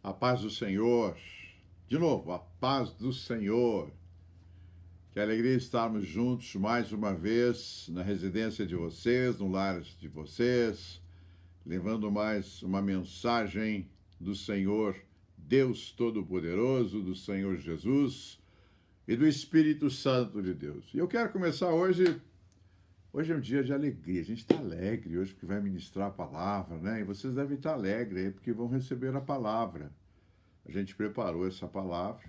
A paz do Senhor. De novo, a paz do Senhor. Que alegria estarmos juntos mais uma vez na residência de vocês, no lar de vocês, levando mais uma mensagem do Senhor Deus Todo-Poderoso, do Senhor Jesus e do Espírito Santo de Deus. E eu quero começar hoje. Hoje é um dia de alegria, a gente está alegre hoje porque vai ministrar a palavra, né? E vocês devem estar alegres aí porque vão receber a palavra. A gente preparou essa palavra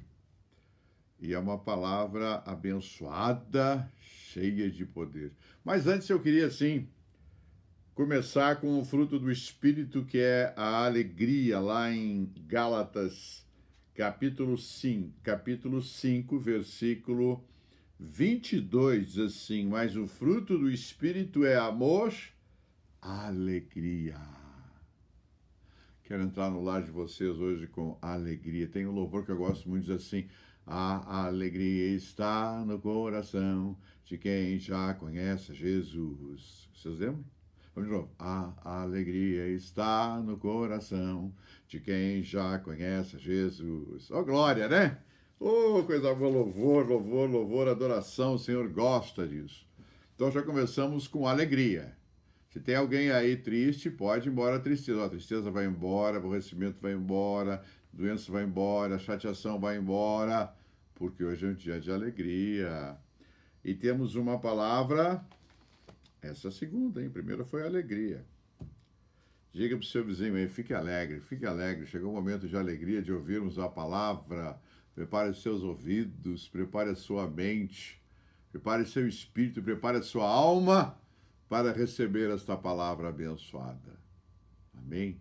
e é uma palavra abençoada, cheia de poder. Mas antes eu queria, assim, começar com o fruto do Espírito, que é a alegria, lá em Gálatas, capítulo 5, versículo 22, diz assim: mas o fruto do Espírito é amor, alegria. Quero entrar no lar de vocês hoje com alegria. Tem um louvor que eu gosto muito, diz assim: a alegria está no coração de quem já conhece Jesus. Vocês lembram? Vamos de novo. A alegria está no coração de quem já conhece Jesus. Oh, glória, né? Oh, coisa boa, louvor, louvor, louvor, adoração, o Senhor gosta disso. Então já começamos com alegria. Se tem alguém aí triste, pode ir embora a tristeza. A tristeza vai embora, aborrecimento vai embora, doença vai embora, chateação vai embora, porque hoje é um dia de alegria. E temos uma palavra, essa segunda, hein? Primeiro foi alegria. Diga para o seu vizinho aí, fique alegre, fique alegre. Chegou o momento de alegria, de ouvirmos a palavra. Prepare os seus ouvidos, prepare a sua mente, prepare seu espírito, prepare a sua alma para receber esta palavra abençoada. Amém?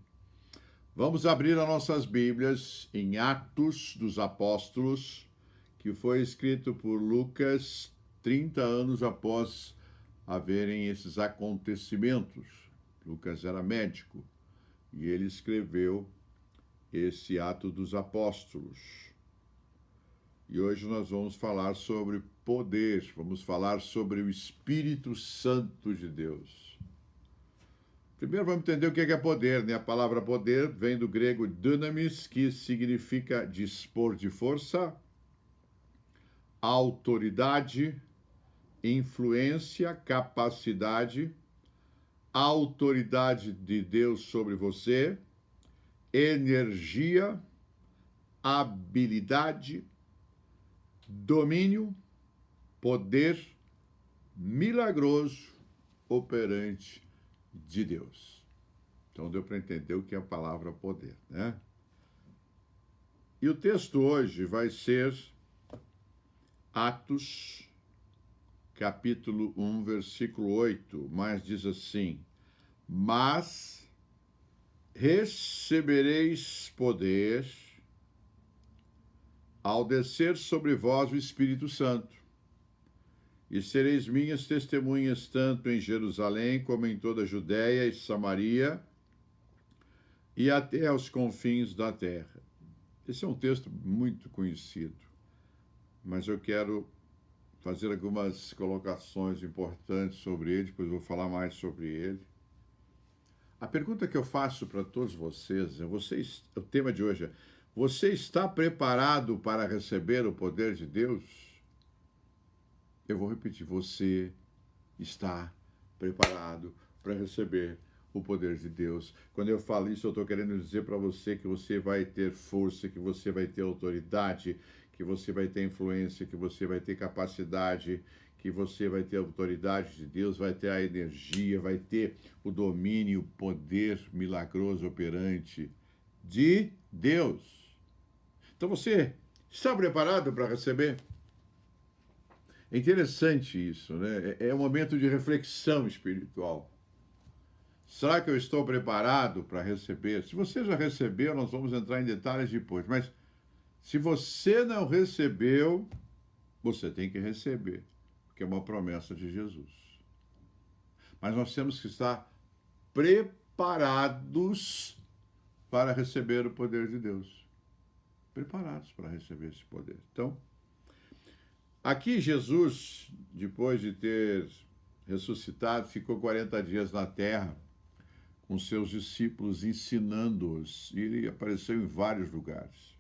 Vamos abrir as nossas Bíblias em Atos dos Apóstolos, que foi escrito por Lucas 30 anos após haverem esses acontecimentos. Lucas era médico e ele escreveu esse Ato dos Apóstolos. E hoje nós vamos falar sobre poder, vamos falar sobre o Espírito Santo de Deus. Primeiro vamos entender o que é poder, né? A palavra poder vem do grego dunamis, que significa dispor de força, autoridade, influência, capacidade, autoridade de Deus sobre você, energia, habilidade, domínio, poder milagroso, operante de Deus. Então deu para entender o que é a palavra poder, né? E o texto hoje vai ser Atos, capítulo 1, versículo 8, mas diz assim: mas recebereis poder ao descer sobre vós o Espírito Santo, e sereis minhas testemunhas tanto em Jerusalém como em toda a Judéia e Samaria e até aos confins da terra. Esse é um texto muito conhecido, mas eu quero fazer algumas colocações importantes sobre ele, depois vou falar mais sobre ele. A pergunta que eu faço para todos vocês, o tema de hoje é: você está preparado para receber o poder de Deus? Eu vou repetir, você está preparado para receber o poder de Deus. Quando eu falo isso, eu estou querendo dizer para você que você vai ter força, que você vai ter autoridade, que você vai ter influência, que você vai ter capacidade, que você vai ter a autoridade de Deus, vai ter a energia, vai ter o domínio, o poder milagroso operante de Deus. Então você está preparado para receber? É interessante isso, né? É um momento de reflexão espiritual. Será que eu estou preparado para receber? Se você já recebeu, nós vamos entrar em detalhes depois. Mas se você não recebeu, você tem que receber, porque é uma promessa de Jesus. Mas nós temos que estar preparados para receber o poder de Deus. Preparados para receber esse poder. Então, aqui Jesus, depois de ter ressuscitado, ficou 40 dias na terra, com seus discípulos, ensinando-os. E ele apareceu em vários lugares.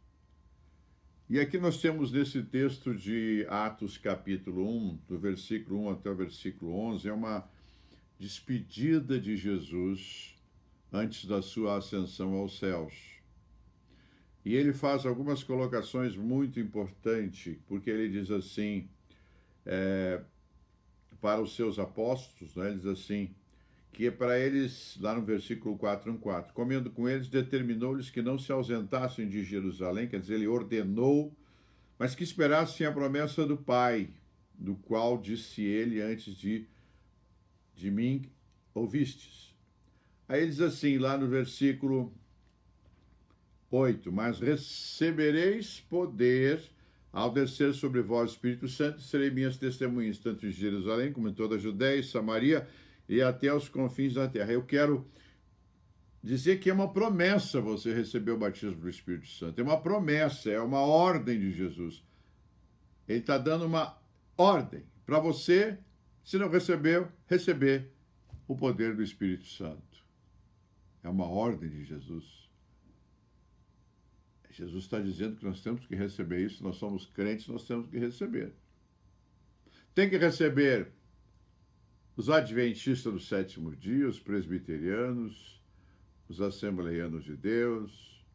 E aqui nós temos nesse texto de Atos capítulo 1, do versículo 1 até o versículo 11, é uma despedida de Jesus antes da sua ascensão aos céus. E ele faz algumas colocações muito importantes, porque ele diz assim, para os seus apóstolos, né, ele diz assim, que é para eles, lá no versículo 4:4, comendo com eles, determinou-lhes que não se ausentassem de Jerusalém, quer dizer, ele ordenou, mas que esperassem a promessa do Pai, do qual disse ele antes de mim ouvistes. Aí ele diz assim, lá no versículo 8, mas recebereis poder ao descer sobre vós o Espírito Santo, serei minhas testemunhas, tanto em Jerusalém como em toda a Judéia e Samaria e até os confins da terra. Eu quero dizer que é uma promessa você receber o batismo do Espírito Santo. É uma promessa, é uma ordem de Jesus. Ele está dando uma ordem para você, se não recebeu, receber o poder do Espírito Santo. É uma ordem de Jesus. Jesus está dizendo que nós temos que receber isso, nós somos crentes, nós temos que receber. Tem que receber os adventistas do sétimo dia, os presbiterianos, os assembleianos de Deus,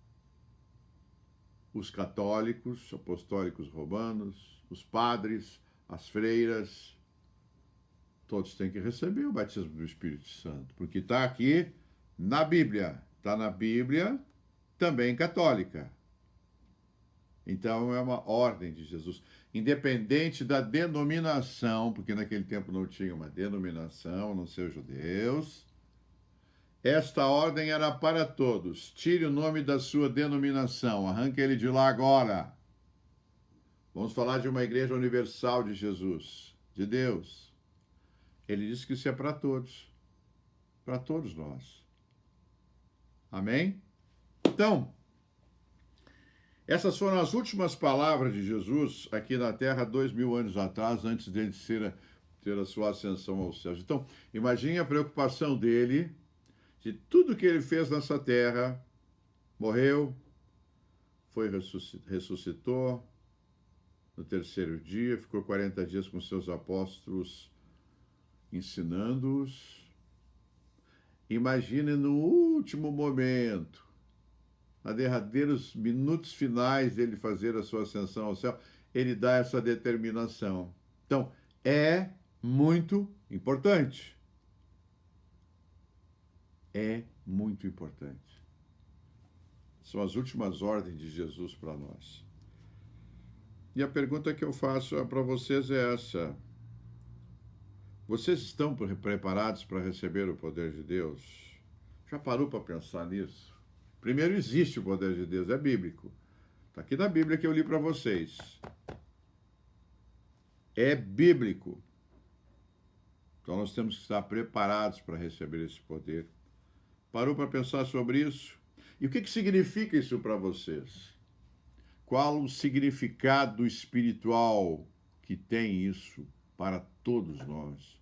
os católicos, apostólicos romanos, os padres, as freiras, todos têm que receber o batismo do Espírito Santo, porque está aqui na Bíblia, está na Bíblia também católica. Então, é uma ordem de Jesus. Independente da denominação, porque naquele tempo não tinha uma denominação, não ser judeus, esta ordem era para todos. Tire o nome da sua denominação, arranque ele de lá agora. Vamos falar de uma igreja universal de Jesus, de Deus. Ele disse que isso é para todos nós. Amém? Então, essas foram as últimas palavras de Jesus aqui na Terra 2000 anos atrás, antes dele ter a sua ascensão aos céus. Então, imagine a preocupação dele, de tudo que ele fez nessa terra, morreu, ressuscitou no terceiro dia, ficou 40 dias com seus apóstolos, ensinando-os. Imagine no último momento, nos derradeiros minutos finais dele fazer a sua ascensão ao céu, ele dá essa determinação. Então, é muito importante. É muito importante. São as últimas ordens de Jesus para nós. E a pergunta que eu faço para vocês é essa. Vocês estão preparados para receber o poder de Deus? Já parou para pensar nisso? Primeiro, existe o poder de Deus, é bíblico. Está aqui na Bíblia que eu li para vocês. É bíblico. Então, nós temos que estar preparados para receber esse poder. Parou para pensar sobre isso? E o que significa isso para vocês? Qual o significado espiritual que tem isso para todos nós?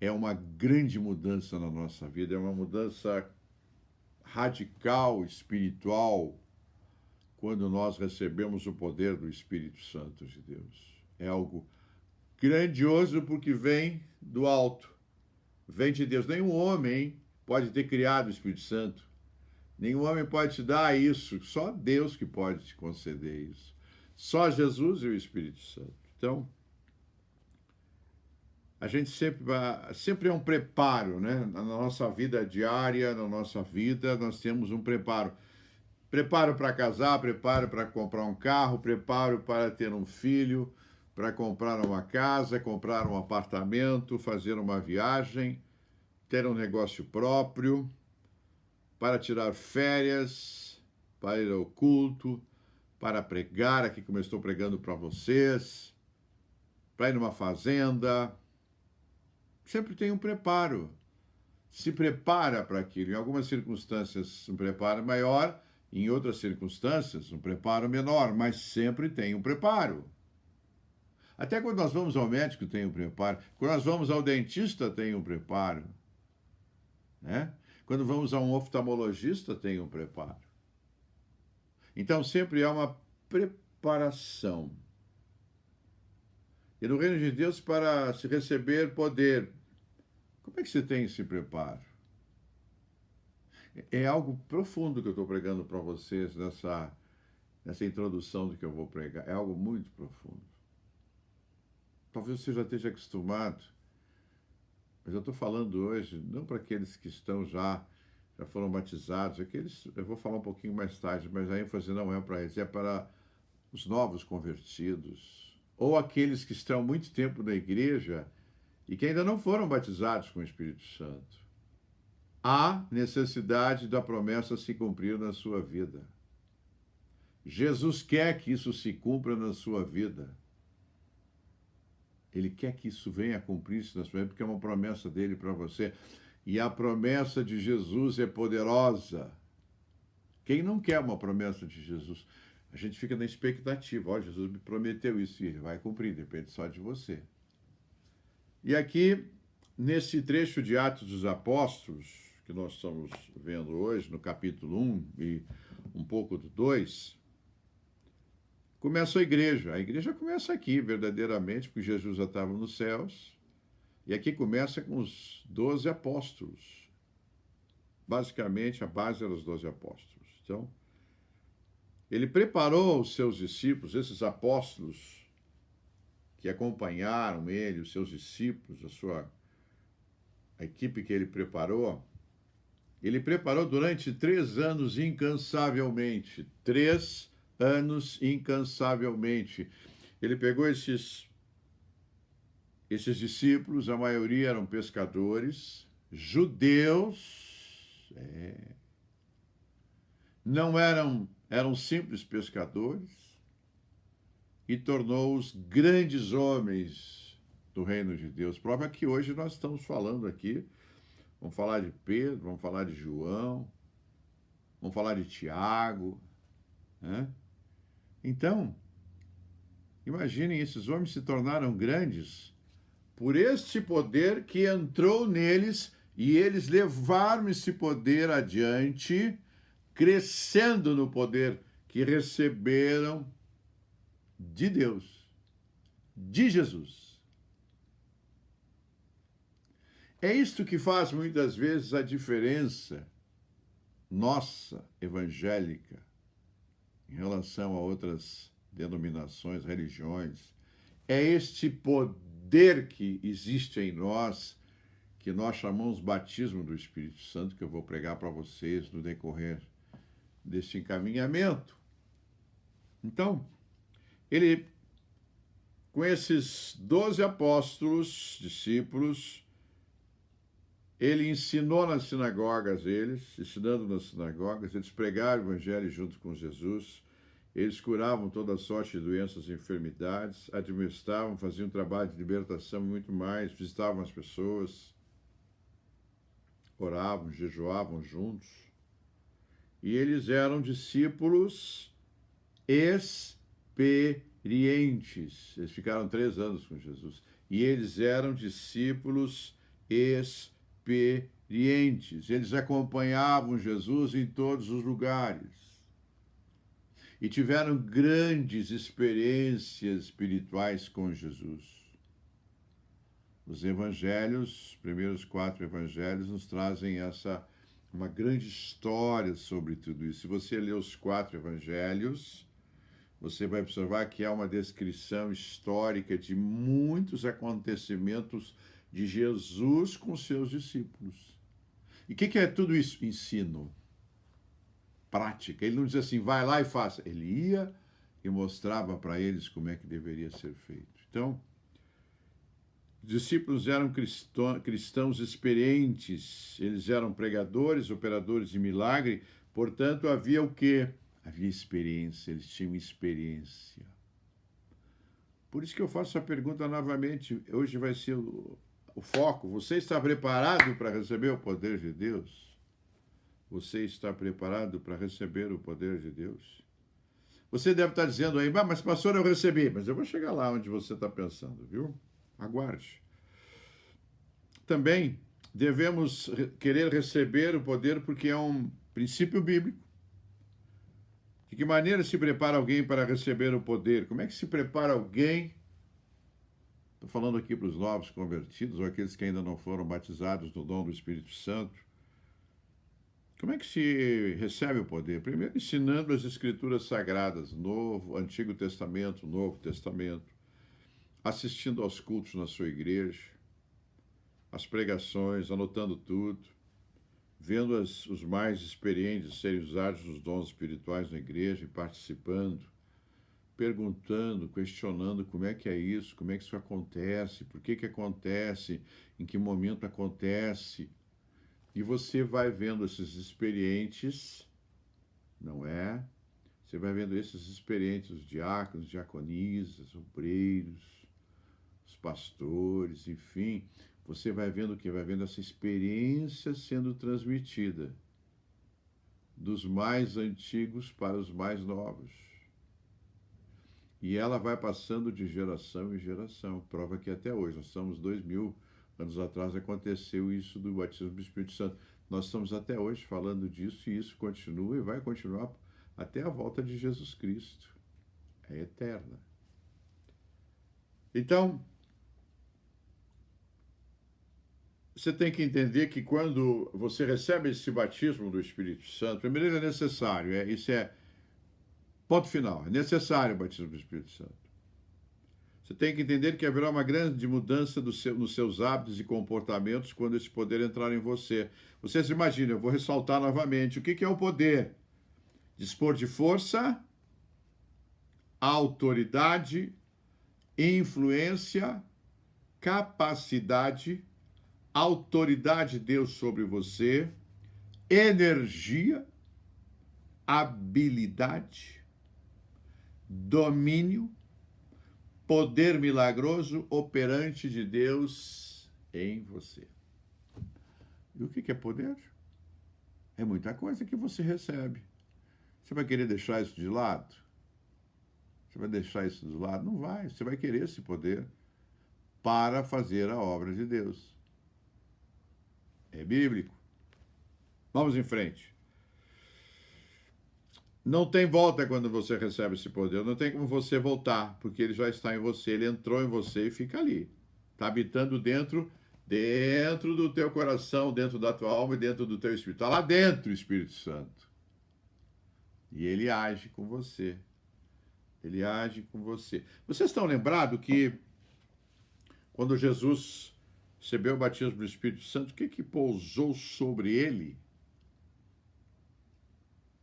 É uma grande mudança na nossa vida, é uma mudança radical, espiritual, quando nós recebemos o poder do Espírito Santo de Deus. É algo grandioso porque vem do alto, vem de Deus. Nenhum homem pode ter criado o Espírito Santo, nenhum homem pode te dar isso, só Deus que pode te conceder isso. Só Jesus e o Espírito Santo. Então, a gente sempre é um preparo, né? Na nossa vida diária, na nossa vida, nós temos um preparo. Preparo para casar, preparo para comprar um carro, preparo para ter um filho, para comprar uma casa, comprar um apartamento, fazer uma viagem, ter um negócio próprio, para tirar férias, para ir ao culto, para pregar aqui como eu estou pregando para vocês, para ir numa fazenda. Sempre tem um preparo. Se prepara para aquilo. Em algumas circunstâncias, um preparo maior, em outras circunstâncias, um preparo menor, mas sempre tem um preparo. Até quando nós vamos ao médico, tem um preparo. Quando nós vamos ao dentista, tem um preparo. Né? Quando vamos a um oftalmologista, tem um preparo. Então, sempre há uma preparação. E no reino de Deus, para se receber poder, como é que você tem esse preparo? É algo profundo que eu estou pregando para vocês nessa introdução do que eu vou pregar. É algo muito profundo. Talvez você já esteja acostumado, mas eu estou falando hoje não para aqueles que já foram batizados, aqueles eu vou falar um pouquinho mais tarde, mas a ênfase não é para eles, é para os novos convertidos, ou aqueles que estão há muito tempo na igreja e que ainda não foram batizados com o Espírito Santo. Há necessidade da promessa se cumprir na sua vida. Jesus quer que isso se cumpra na sua vida. Ele quer que isso venha a cumprir-se na sua vida, porque é uma promessa dele para você. E a promessa de Jesus é poderosa. Quem não quer uma promessa de Jesus? A gente fica na expectativa. Ó, Jesus me prometeu isso e ele vai cumprir, depende só de você. E aqui, nesse trecho de Atos dos Apóstolos, que nós estamos vendo hoje, no capítulo 1 e um pouco do 2, começa a igreja. A igreja começa aqui, verdadeiramente, porque Jesus já estava nos céus. E aqui começa com os 12 apóstolos. Basicamente, a base eram os 12 apóstolos. Então, ele preparou os seus discípulos, esses apóstolos que acompanharam ele, os seus discípulos, a equipe que ele preparou durante 3 anos incansavelmente. 3 anos incansavelmente. Ele pegou esses discípulos, a maioria eram pescadores, judeus, não eram simples pescadores, e tornou-os grandes homens do reino de Deus. Prova que hoje nós estamos falando aqui, vamos falar de Pedro, vamos falar de João, vamos falar de Tiago, né? Então, imaginem, esses homens se tornaram grandes por este poder que entrou neles, e eles levaram esse poder adiante, crescendo no poder que receberam de Deus, de Jesus. É isto que faz muitas vezes a diferença nossa, evangélica, em relação a outras denominações, religiões. É este poder que existe em nós, que nós chamamos batismo do Espírito Santo, que eu vou pregar para vocês no decorrer deste encaminhamento. Então, ele, com esses 12 apóstolos, discípulos, ele ensinou nas sinagogas ensinando nas sinagogas, eles pregaram o evangelho junto com Jesus, eles curavam toda sorte de doenças e enfermidades, administravam, faziam trabalho de libertação e muito mais, visitavam as pessoas, oravam, jejuavam juntos. E eles eram discípulos experientes. Eles ficaram 3 anos com Jesus. E eles eram discípulos experientes. Eles acompanhavam Jesus em todos os lugares. E tiveram grandes experiências espirituais com Jesus. Os evangelhos, os primeiros 4 evangelhos, nos trazem uma grande história sobre tudo isso. Se você ler os 4 evangelhos, você vai observar que há uma descrição histórica de muitos acontecimentos de Jesus com seus discípulos. E o que é tudo isso? Ensino. Prática. Ele não diz assim, vai lá e faça. Ele ia e mostrava para eles como é que deveria ser feito. Então, os discípulos eram cristãos experientes, eles eram pregadores, operadores de milagre, portanto, havia o quê? Havia experiência, eles tinham experiência. Por isso que eu faço a pergunta novamente, hoje vai ser o foco. Você está preparado para receber o poder de Deus? Você está preparado para receber o poder de Deus? Você deve estar dizendo aí, mas pastor, eu recebi, mas eu vou chegar lá onde você está pensando, viu? Aguarde. Também, devemos querer receber o poder porque é um princípio bíblico. De que maneira se prepara alguém para receber o poder? Como é que se prepara alguém? Estou falando aqui para os novos convertidos ou aqueles que ainda não foram batizados no dom do Espírito Santo. Como é que se recebe o poder? Primeiro, ensinando as Escrituras Sagradas, Antigo Testamento, Novo Testamento, assistindo aos cultos na sua igreja, as pregações, anotando tudo, vendo os mais experientes serem usados nos dons espirituais na igreja e participando, perguntando, questionando como é que é isso, como é que isso acontece, por que acontece, em que momento acontece. E você vai vendo esses experientes, não é? Você vai vendo esses experientes, os diáconos, diaconisas, obreiros, os pastores, enfim. Você vai vendo o quê? Vai vendo essa experiência sendo transmitida dos mais antigos para os mais novos. E ela vai passando de geração em geração. Prova que até hoje, nós estamos 2000 anos atrás, aconteceu isso do batismo do Espírito Santo. Nós estamos até hoje falando disso e isso continua e vai continuar até a volta de Jesus Cristo. É eterna. Então, você tem que entender que quando você recebe esse batismo do Espírito Santo, primeiro ele é necessário, isso é ponto final, é necessário o batismo do Espírito Santo. Você tem que entender que haverá uma grande mudança nos seus hábitos e comportamentos quando esse poder entrar em você. Vocês imaginam, eu vou ressaltar novamente, o que é o poder? Dispor de força, autoridade, influência, capacidade, autoridade de Deus sobre você, energia, habilidade, domínio, poder milagroso operante de Deus em você. E o que é poder? É muita coisa que você recebe. Você vai querer deixar isso de lado? Você vai deixar isso de lado? Não vai. Você vai querer esse poder para fazer a obra de Deus. É bíblico. Vamos em frente. Não tem volta quando você recebe esse poder. Não tem como você voltar, porque ele já está em você. Ele entrou em você e fica ali. Está habitando dentro do teu coração, dentro da tua alma e dentro do teu espírito. Está lá dentro o Espírito Santo. E ele age com você. Ele age com você. Vocês estão lembrados que quando Jesus recebeu o batismo do Espírito Santo, o que pousou sobre ele?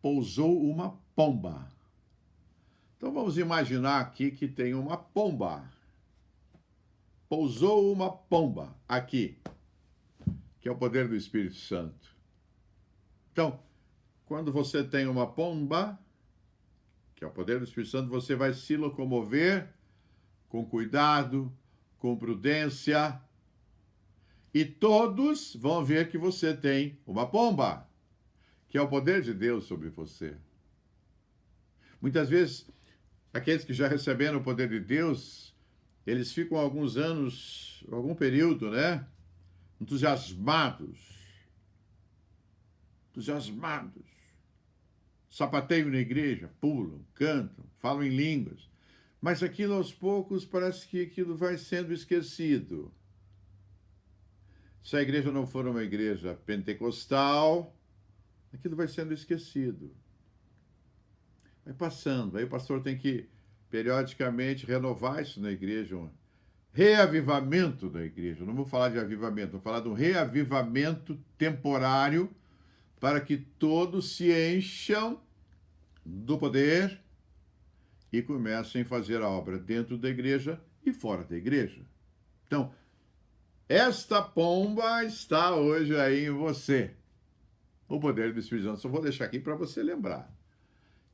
Pousou uma pomba. Então vamos imaginar aqui que tem uma pomba. Pousou uma pomba aqui, que é o poder do Espírito Santo. Então, quando você tem uma pomba, que é o poder do Espírito Santo, você vai se locomover com cuidado, com prudência, e todos vão ver que você tem uma pomba, que é o poder de Deus sobre você. Muitas vezes, aqueles que já receberam o poder de Deus, eles ficam alguns anos, algum período, né? Entusiasmados. Sapateiam na igreja, pulam, cantam, falam em línguas. Mas aquilo aos poucos parece que aquilo vai sendo esquecido. Se a igreja não for uma igreja pentecostal, aquilo vai sendo esquecido. Vai passando. Aí o pastor tem que, periodicamente, renovar isso na igreja. Um reavivamento da igreja. Não vou falar de avivamento, vou falar de um reavivamento temporário para que todos se encham do poder e comecem a fazer a obra dentro da igreja e fora da igreja. Então, esta pomba está hoje aí em você. O poder do Espírito Santo. Só vou deixar aqui para você lembrar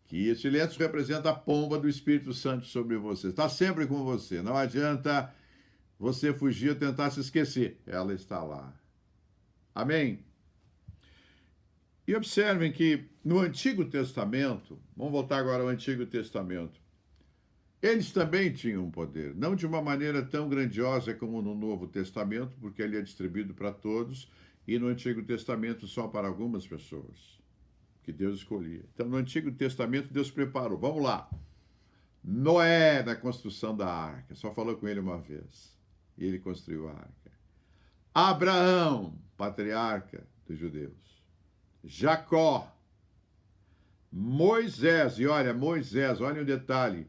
que esse lenço representa a pomba do Espírito Santo sobre você. Está sempre com você. Não adianta você fugir ou tentar se esquecer. Ela está lá. Amém? E observem que no Antigo Testamento, vamos voltar agora ao Antigo Testamento, Eles também tinham poder, não de uma maneira tão grandiosa como no Novo Testamento, porque ele é distribuído para todos, e no Antigo Testamento só para algumas pessoas, que Deus escolhia. Então, no Antigo Testamento, Deus preparou. Vamos lá. Noé, na construção da arca, só falou com ele uma vez, e ele construiu a arca. Abraão, patriarca dos judeus. Jacó. Moisés, e olha, Moisés, olha um detalhe.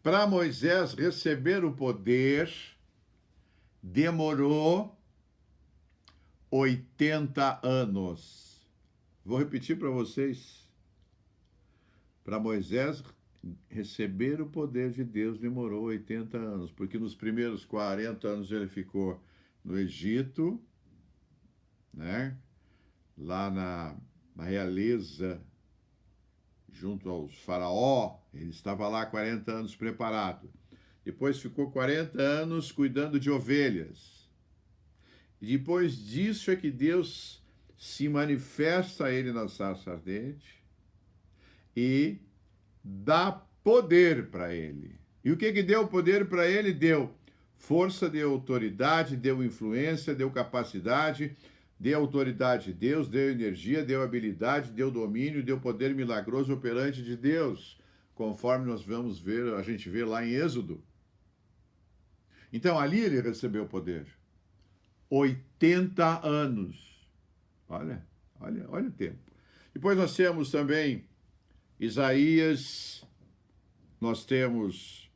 Para Moisés receber o poder, demorou 80 anos. Vou repetir para vocês. Para Moisés receber o poder de Deus demorou 80 anos, porque nos primeiros 40 anos ele ficou no Egito, né? Lá na realeza, junto aos faraó, ele estava lá 40 anos preparado. Depois ficou 40 anos cuidando de ovelhas. E depois disso é que Deus se manifesta a ele na sarça ardente e dá poder para ele. E o que deu poder para ele? Deu força, deu autoridade, deu influência, deu capacidade, deu autoridade de Deus, deu energia, deu habilidade, deu domínio, deu poder milagroso operante de Deus, conforme nós vamos ver, a gente vê lá em Êxodo. Então, ali ele recebeu o poder. 80 anos. Olha o tempo. Depois nós temos também Isaías, nós temos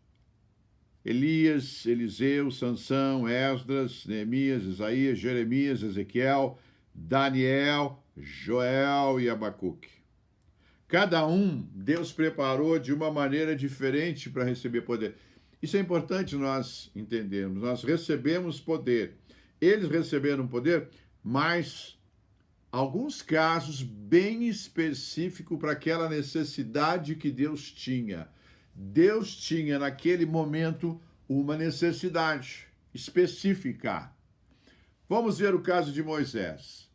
Elias, Eliseu, Sansão, Esdras, Neemias, Isaías, Jeremias, Ezequiel, Daniel, Joel e Abacuque. Cada um, Deus preparou de uma maneira diferente para receber poder. Isso é importante nós entendermos. Nós recebemos poder. Eles receberam poder, mas alguns casos bem específicos para aquela necessidade que Deus tinha. Deus tinha naquele momento uma necessidade específica. Vamos ver o caso de Moisés.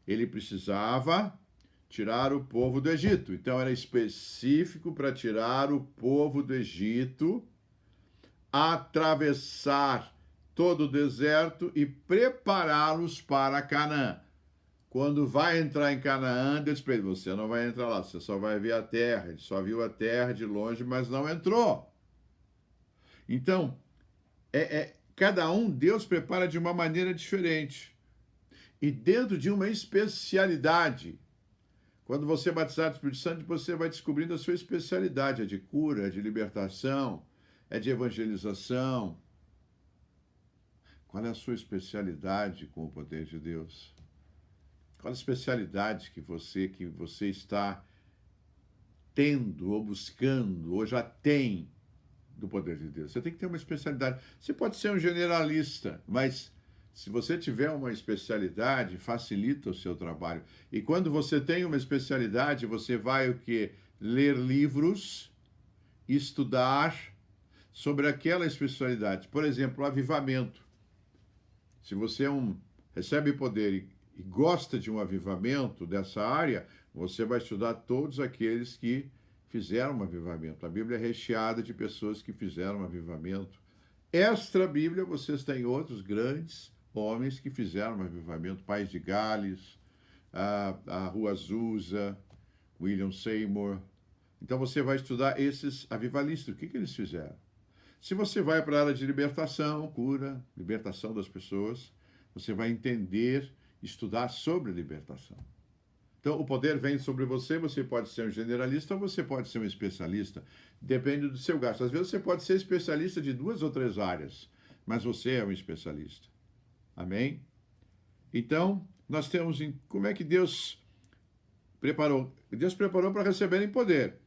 Ele precisava tirar o povo do Egito. Então era específico para tirar o povo do Egito, atravessar todo o deserto e prepará-los para Canaã. Quando vai entrar em Canaã, Deus disse: você não vai entrar lá, você só vai ver a terra. Ele só viu a terra de longe, mas não entrou. Então, cada um, Deus prepara de uma maneira diferente. E dentro de uma especialidade. Quando você é batizado do Espírito Santo, você vai descobrindo a sua especialidade. É de cura, é de libertação, é de evangelização. Qual é a sua especialidade com o poder de Deus? Qual a especialidade que você está tendo ou buscando ou já tem do poder de Deus? Você tem que ter uma especialidade. Você pode ser um generalista, mas se você tiver uma especialidade, facilita o seu trabalho. E quando você tem uma especialidade, você vai o quê? Ler livros, estudar sobre aquela especialidade. Por exemplo, o avivamento. Se você recebe poder e gosta de um avivamento dessa área, você vai estudar todos aqueles que fizeram um avivamento. A Bíblia é recheada de pessoas que fizeram um avivamento. Extra Bíblia, vocês têm outros grandes homens que fizeram um avivamento. País de Gales, a Rua Azusa, William Seymour. Então você vai estudar esses avivalistas. O que eles fizeram? Se você vai para a área de libertação, cura, libertação das pessoas, você vai entender, estudar sobre libertação. Então, o poder vem sobre você, você pode ser um generalista ou você pode ser um especialista. Depende do seu gasto. Às vezes você pode ser especialista de 2 ou 3 áreas, mas você é um especialista. Amém? Então, nós temos como é que Deus preparou? Deus preparou para receberem poder.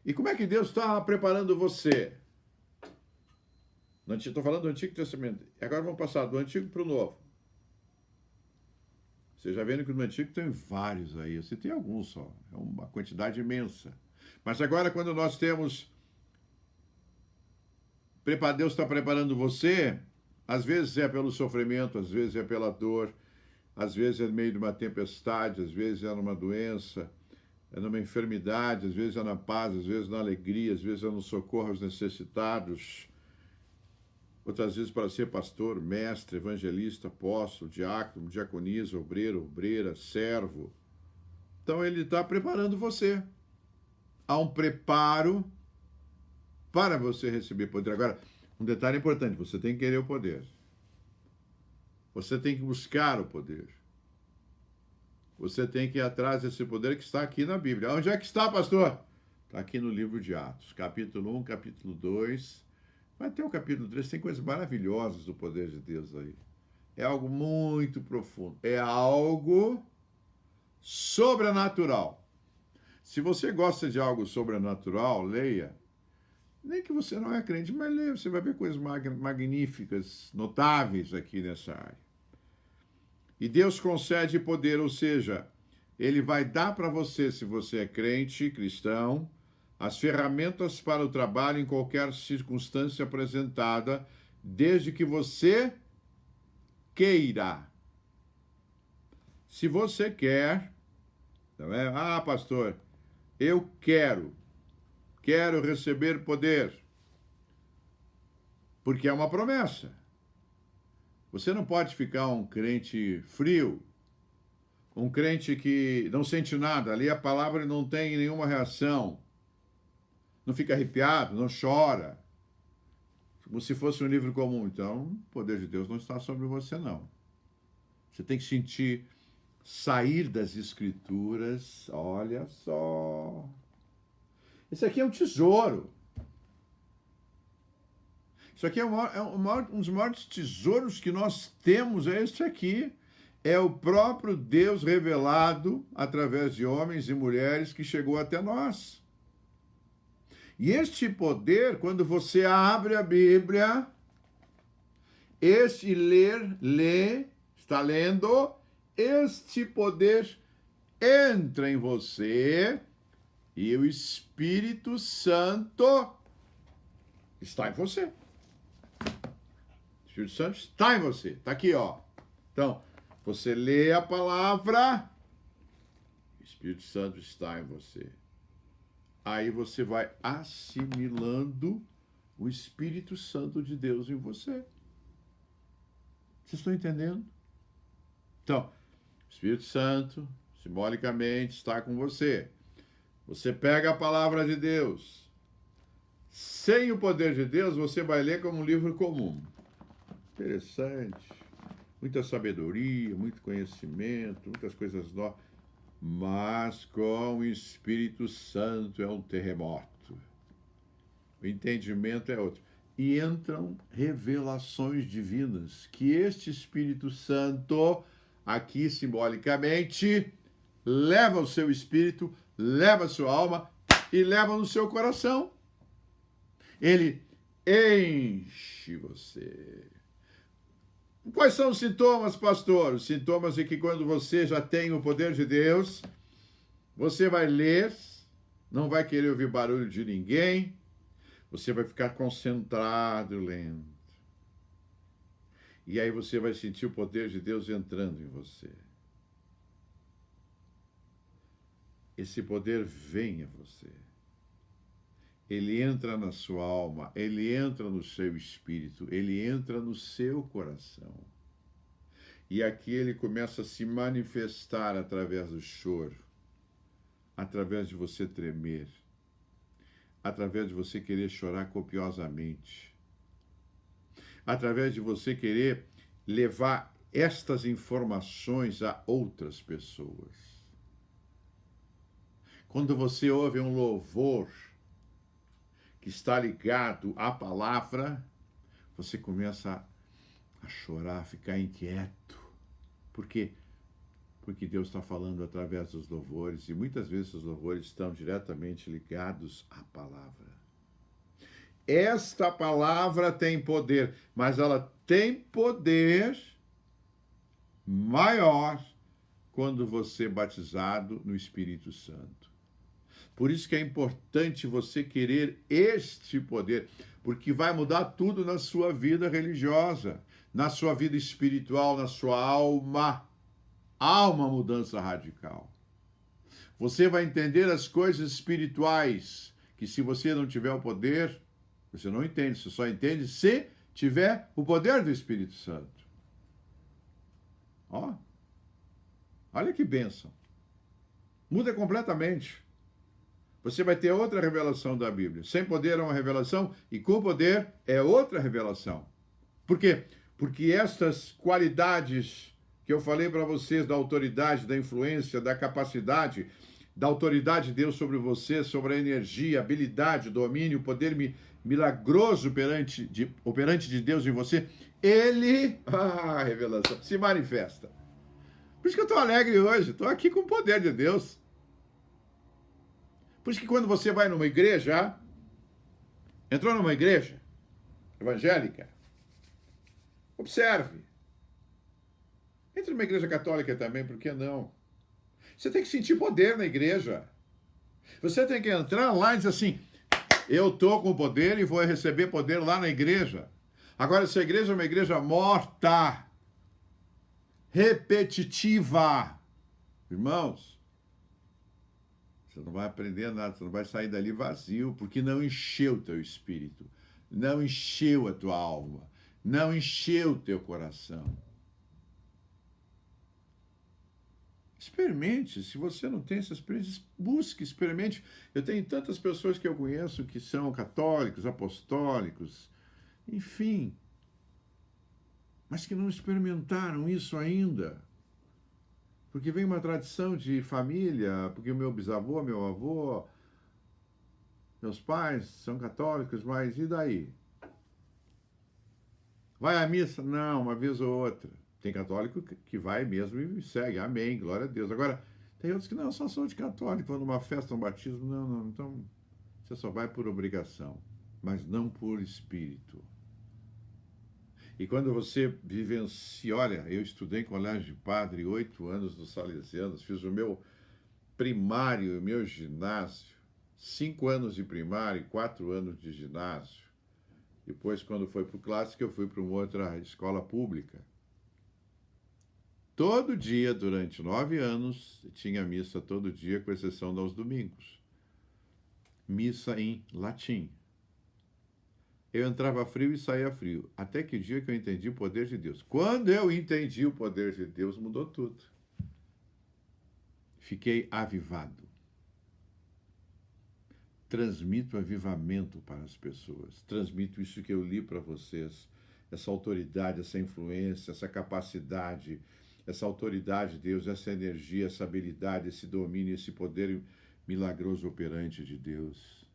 E como é que Deus está preparando você? Estou falando do Antigo Testamento. Agora vamos passar do Antigo para o Novo. Você já vendo que no Antigo tem vários aí. Você tem alguns só. É uma quantidade imensa. Mas agora, quando nós temos... Deus está preparando você, às vezes é pelo sofrimento, às vezes é pela dor, às vezes é no meio de uma tempestade, às vezes é numa doença, é numa enfermidade, às vezes é na paz, às vezes na alegria, às vezes é no socorro aos necessitados, outras vezes para ser pastor, mestre, evangelista, apóstolo, diácono, diaconisa, obreiro, obreira, servo. Então ele está preparando você. Há um preparo para você receber poder. Agora, um detalhe importante, você tem que querer o poder. Você tem que buscar o poder. Você tem que ir atrás desse poder que está aqui na Bíblia. Onde é que está, pastor? Está aqui no livro de Atos, capítulo 1, capítulo 2. Vai ter o capítulo 3, tem coisas maravilhosas do poder de Deus aí. É algo muito profundo. É algo sobrenatural. Se você gosta de algo sobrenatural, leia. Nem que você não é crente, mas leia. Você vai ver coisas magníficas, notáveis aqui nessa área. E Deus concede poder, ou seja, Ele vai dar para você, se você é crente, cristão, as ferramentas para o trabalho em qualquer circunstância apresentada, desde que você queira. Se você quer, não é? Ah, pastor, eu quero receber poder, porque é uma promessa. Você não pode ficar um crente frio, um crente que não sente nada, ali a palavra não tem nenhuma reação, não fica arrepiado, não chora, como se fosse um livro comum. Então, o poder de Deus não está sobre você, não. Você tem que sentir, sair das Escrituras, olha só. Esse aqui é um tesouro. Isso aqui é um dos maiores tesouros que nós temos, é este aqui. É o próprio Deus revelado através de homens e mulheres que chegou até nós. E este poder, quando você abre a Bíblia, este está lendo, este poder entra em você e o Espírito Santo está em você. O Espírito Santo está em você. Está aqui, ó. Então, você lê a palavra, o Espírito Santo está em você. Aí você vai assimilando o Espírito Santo de Deus em você. Vocês estão entendendo? Então, o Espírito Santo, simbolicamente, está com você. Você pega a palavra de Deus. Sem o poder de Deus, você vai ler como um livro comum. Interessante. Muita sabedoria, muito conhecimento, muitas coisas novas. Mas com o Espírito Santo é um terremoto. O entendimento é outro. E entram revelações divinas que este Espírito Santo, aqui simbolicamente, leva o seu espírito, leva a sua alma e leva no seu coração. Ele enche você. Quais são os sintomas, pastor? Os sintomas é que quando você já tem o poder de Deus, você vai ler, não vai querer ouvir barulho de ninguém, você vai ficar concentrado lendo. E aí você vai sentir o poder de Deus entrando em você. Esse poder vem a você. Ele entra na sua alma, ele entra no seu espírito, ele entra no seu coração. E aqui ele começa a se manifestar através do choro, através de você tremer, através de você querer chorar copiosamente, através de você querer levar estas informações a outras pessoas. Quando você ouve um louvor que está ligado à palavra, você começa a chorar, a ficar inquieto. Por quê? Porque Deus está falando através dos louvores, e muitas vezes os louvores estão diretamente ligados à palavra. Esta palavra tem poder, mas ela tem poder maior quando você é batizado no Espírito Santo. Por isso que é importante você querer este poder, porque vai mudar tudo na sua vida religiosa, na sua vida espiritual, na sua alma. Há uma mudança radical. Você vai entender as coisas espirituais, que se você não tiver o poder, você não entende, você só entende se tiver o poder do Espírito Santo. Ó, olha que bênção. Muda completamente. Você vai ter outra revelação da Bíblia. Sem poder é uma revelação e com poder é outra revelação. Por quê? Porque estas qualidades que eu falei para vocês da autoridade, da influência, da capacidade, da autoridade de Deus sobre você, sobre a energia, habilidade, domínio, poder milagroso operante de Deus em você, ele, revelação, se manifesta. Por isso que eu estou alegre hoje, estou aqui com o poder de Deus. Por isso que quando você vai numa igreja, entrou numa igreja evangélica, observe. Entre numa igreja católica também, por que não? Você tem que sentir poder na igreja. Você tem que entrar lá e dizer assim, eu estou com poder e vou receber poder lá na igreja. Agora, essa igreja é uma igreja morta, repetitiva. Irmãos, você não vai aprender nada, você não vai sair dali vazio, porque não encheu o teu espírito, não encheu a tua alma, não encheu o teu coração. Experimente, se você não tem essa experiência, busque, experimente. Eu tenho tantas pessoas que eu conheço que são católicos, apostólicos, enfim, mas que não experimentaram isso ainda. Porque vem uma tradição de família, porque o meu bisavô, meu avô, meus pais são católicos, mas e daí? Vai à missa? Não, uma vez ou outra. Tem católico que vai mesmo e segue, amém, glória a Deus. Agora, tem outros que não, só sou de católico, vão numa festa, um batismo, não, então você só vai por obrigação, mas não por espírito. E quando você vivencia, olha, eu estudei em colégio de padre 8 anos dos Salesianos, fiz o meu primário, o meu ginásio, 5 anos de primário e 4 anos de ginásio. Depois, quando foi para o clássico, eu fui para uma outra escola pública. Todo dia, durante 9 anos, tinha missa todo dia, com exceção dos domingos. Missa em latim. Eu entrava frio e saía frio, até que o dia que eu entendi o poder de Deus. Quando eu entendi o poder de Deus, mudou tudo. Fiquei avivado. Transmito avivamento para as pessoas. Transmito isso que eu li para vocês. Essa autoridade, essa influência, essa capacidade, essa autoridade de Deus, essa energia, essa habilidade, esse domínio, esse poder milagroso operante de Deus.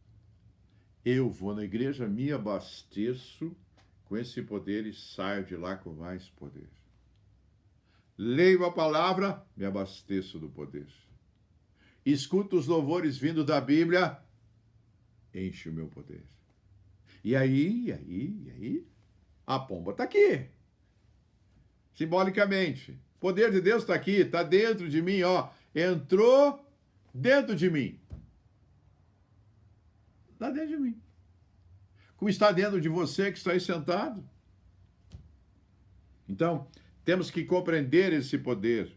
Eu vou na igreja, me abasteço com esse poder e saio de lá com mais poder. Leio a palavra, me abasteço do poder. Escuto os louvores vindo da Bíblia, enche o meu poder. E aí, a pomba está aqui. Simbolicamente. O poder de Deus está aqui, está dentro de mim, ó. Entrou dentro de mim. Está dentro de mim. Como está dentro de você que está aí sentado. Então, temos que compreender esse poder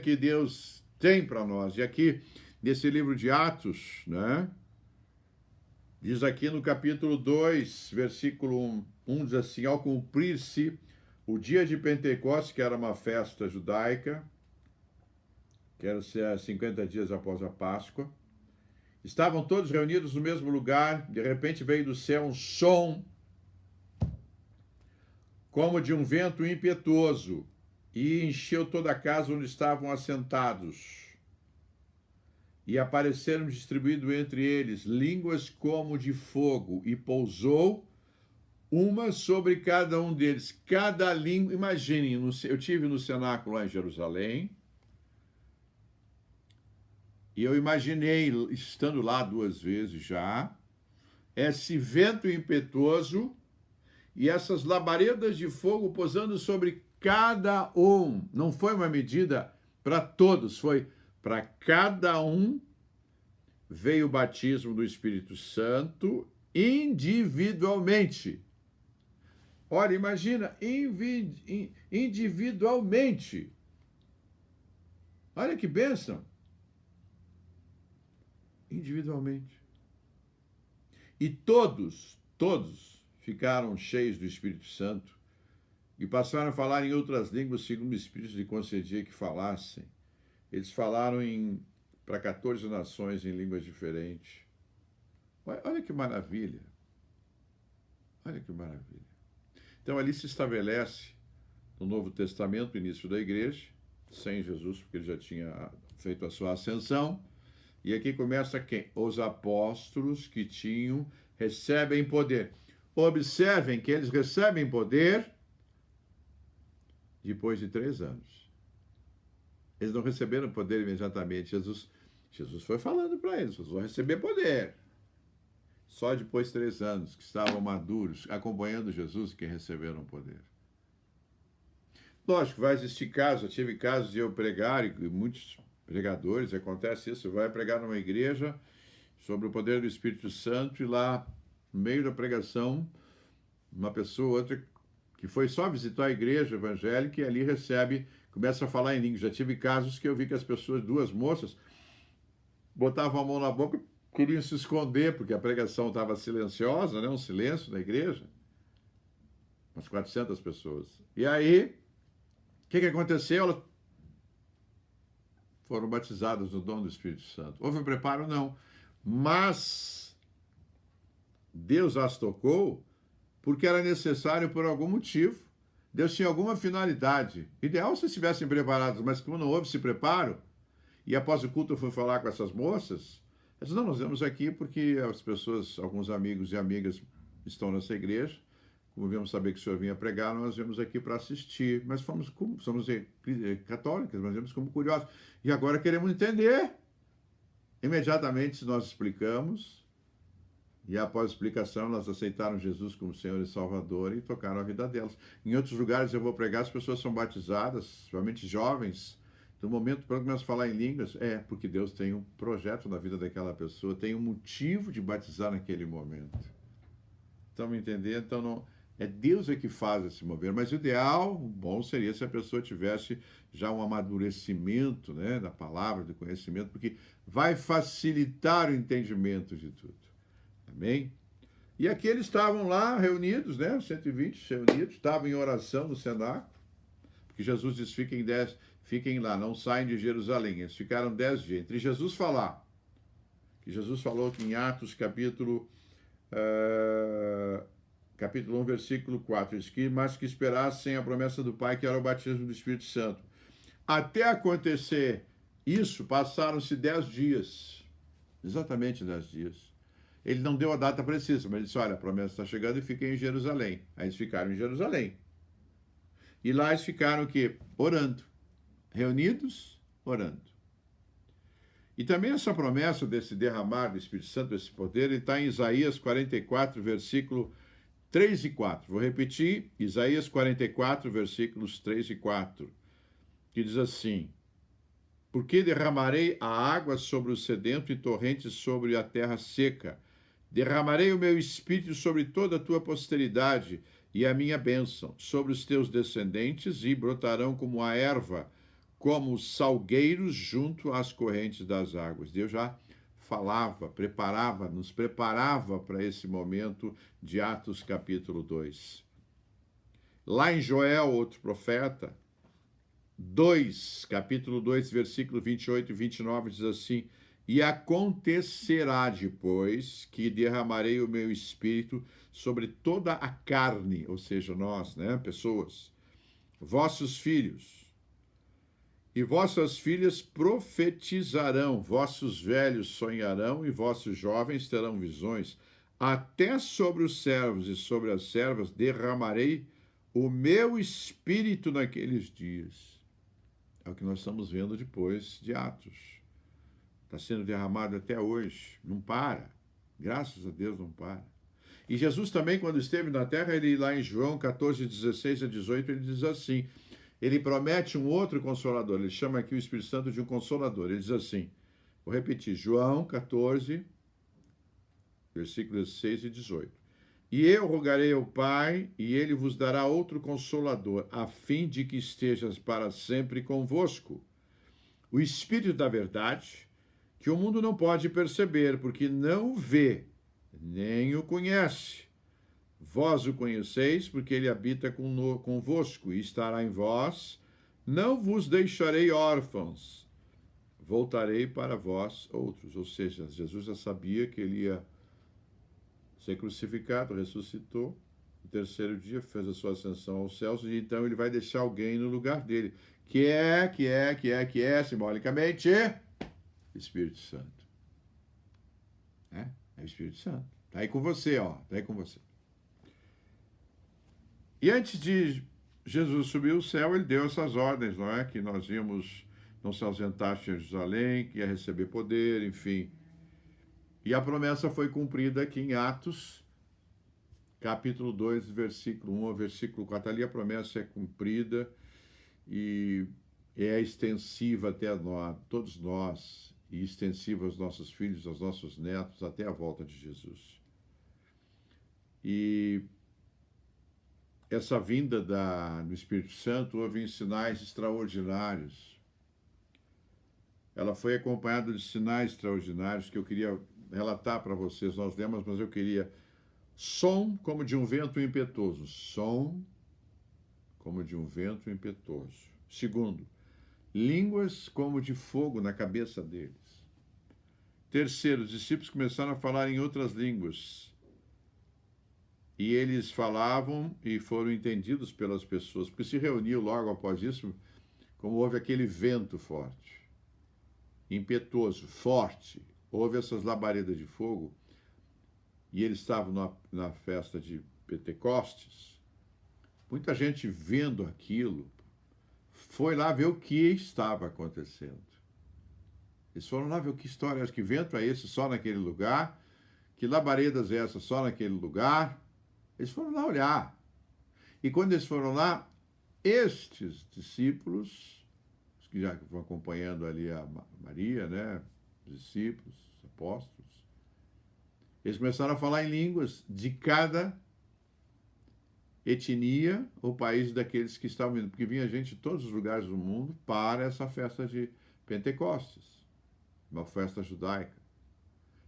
que Deus tem para nós. E aqui, nesse livro de Atos, né? Diz aqui no capítulo 2, versículo 1, diz assim, ao cumprir-se o dia de Pentecostes, que era uma festa judaica, que era 50 dias após a Páscoa, estavam todos reunidos no mesmo lugar, de repente veio do céu um som, como de um vento impetuoso, e encheu toda a casa onde estavam assentados. E apareceram distribuídos entre eles línguas como de fogo, e pousou uma sobre cada um deles. Cada língua, imaginem, eu tive no cenáculo lá em Jerusalém, e eu imaginei, estando lá 2 vezes já, esse vento impetuoso e essas labaredas de fogo pousando sobre cada um. Não foi uma medida para todos, foi para cada um. Veio o batismo do Espírito Santo individualmente. Olha, imagina, individualmente. Olha que bênção. individualmente. E todos ficaram cheios do Espírito Santo e passaram a falar em outras línguas, segundo o Espírito lhe concedia que falassem. Eles falaram para 14 nações em línguas diferentes. Olha que maravilha. Olha que maravilha. Então ali se estabelece no Novo Testamento o início da igreja, sem Jesus, porque ele já tinha feito a sua ascensão. E aqui começa quem? Os apóstolos que recebem poder. Observem que eles recebem poder depois de 3 anos. Eles não receberam poder imediatamente. Jesus foi falando para eles, vocês vão receber poder. Só depois de 3 anos, que estavam maduros, acompanhando Jesus, que receberam poder. Lógico, vai existir casos, eu tive casos de eu pregar, e muitos pregadores, acontece isso, vai pregar numa igreja sobre o poder do Espírito Santo, e lá, no meio da pregação, uma pessoa, outra, que foi só visitar a igreja evangélica, e ali começa a falar em línguas. Já tive casos que eu vi que as pessoas, 2 moças, botavam a mão na boca, queriam se esconder, porque a pregação estava silenciosa, né? Um silêncio na igreja. Umas 400 pessoas. E aí, o que aconteceu? Elas foram batizadas no dom do Espírito Santo. Houve um preparo? Não. Mas Deus as tocou porque era necessário por algum motivo. Deus tinha alguma finalidade. Ideal se estivessem preparados, mas como não houve esse preparo, e após o culto eu fui falar com essas moças, eu disse, não, nós viemos aqui porque as pessoas, alguns amigos e amigas estão nessa igreja, como viemos saber que o senhor vinha pregar, nós viemos aqui para assistir, mas somos católicas, mas viemos como curiosos, e agora queremos entender. Imediatamente nós explicamos, e após a explicação, elas aceitaram Jesus como Senhor e Salvador e tocaram a vida delas. Em outros lugares eu vou pregar, as pessoas são batizadas, somente jovens. No momento que começam a falar em línguas, porque Deus tem um projeto na vida daquela pessoa, tem um motivo de batizar naquele momento. Estão me entendendo? Então, não, é Deus que faz esse mover. Mas o ideal, o bom seria se a pessoa tivesse já um amadurecimento, né, da palavra, do conhecimento, porque vai facilitar o entendimento de tudo. Amém? E aqui eles estavam lá reunidos, né? 120 reunidos, estavam em oração no cenáculo, porque Jesus diz, fiquem lá, não saem de Jerusalém. Eles ficaram 10 dias. Entre Jesus falar, que Jesus falou que em Atos capítulo 1, versículo 4, diz que, mas que esperassem a promessa do Pai, que era o batismo do Espírito Santo. Até acontecer isso, passaram-se 10 dias. Exatamente 10 dias. Ele não deu a data precisa, mas ele disse, olha, a promessa está chegando e fiquem em Jerusalém. Aí eles ficaram em Jerusalém. E lá eles ficaram o quê? Orando. Reunidos, orando. E também essa promessa desse derramar do Espírito Santo, desse poder, ele está em Isaías 44, versículo 3 e 4. Vou repetir, Isaías 44, versículos 3 e 4, que diz assim, porque derramarei a água sobre o sedento e torrentes sobre a terra seca. Derramarei o meu espírito sobre toda a tua posteridade e a minha bênção sobre os teus descendentes, e brotarão como a erva, como os salgueiros junto às correntes das águas. Deus já falava, nos preparava para esse momento de Atos capítulo 2. Lá em Joel, outro profeta, capítulo 2, versículo 28 e 29, diz assim, e acontecerá depois que derramarei o meu espírito sobre toda a carne, ou seja, nós, né, pessoas, vossos filhos e vossas filhas profetizarão, vossos velhos sonharão e vossos jovens terão visões, até sobre os servos e sobre as servas derramarei o meu espírito naqueles dias. É o que nós estamos vendo depois de Atos. Está sendo derramado até hoje. Não para. Graças a Deus não para. E Jesus também, quando esteve na terra, ele lá em João 14, 16 a 18, ele diz assim, ele promete um outro consolador. Ele chama aqui o Espírito Santo de um consolador. Ele diz assim, vou repetir, João 14, versículos 16 e 18. E eu rogarei ao Pai, e ele vos dará outro consolador, a fim de que estejas para sempre convosco. O Espírito da verdade, que o mundo não pode perceber, porque não o vê, nem o conhece. Vós o conheceis, porque ele habita convosco e estará em vós. Não vos deixarei órfãos, voltarei para vós outros. Ou seja, Jesus já sabia que ele ia ser crucificado, ressuscitou, no terceiro dia fez a sua ascensão aos céus, e então ele vai deixar alguém no lugar dele, que é, simbolicamente, Espírito Santo. É o Espírito Santo. Está aí com você, ó. Está aí com você. E antes de Jesus subir ao céu, ele deu essas ordens, não é? Que nós íamos não se ausentar de Jerusalém, que ia receber poder, enfim. E a promessa foi cumprida aqui em Atos, capítulo 2, versículo 1 ao versículo 4. Ali a promessa é cumprida e é extensiva até nós, todos nós, e extensiva aos nossos filhos, aos nossos netos, até a volta de Jesus. E essa vinda do Espírito Santo houve sinais extraordinários. Ela foi acompanhada de sinais extraordinários que eu queria relatar para vocês. Nós lemos, mas eu queria... Som como de um vento impetuoso. Som como de um vento impetuoso. Segundo, línguas como de fogo na cabeça deles. Terceiro, os discípulos começaram a falar em outras línguas. E eles falavam e foram entendidos pelas pessoas, porque se reuniu logo após isso, como houve aquele vento forte, impetuoso, forte. Houve essas labaredas de fogo, e eles estavam na festa de Pentecostes. Muita gente vendo aquilo, foi lá ver o que estava acontecendo. Eles foram lá ver o que história, que vento é esse só naquele lugar, que labaredas é essa só naquele lugar. Eles foram lá olhar. E quando eles foram lá, estes discípulos, os que já vão acompanhando ali a Maria, né, os discípulos, os apóstolos, eles começaram a falar em línguas de cada etnia ou país daqueles que estavam vindo, porque vinha gente de todos os lugares do mundo para essa festa de Pentecostes, uma festa judaica.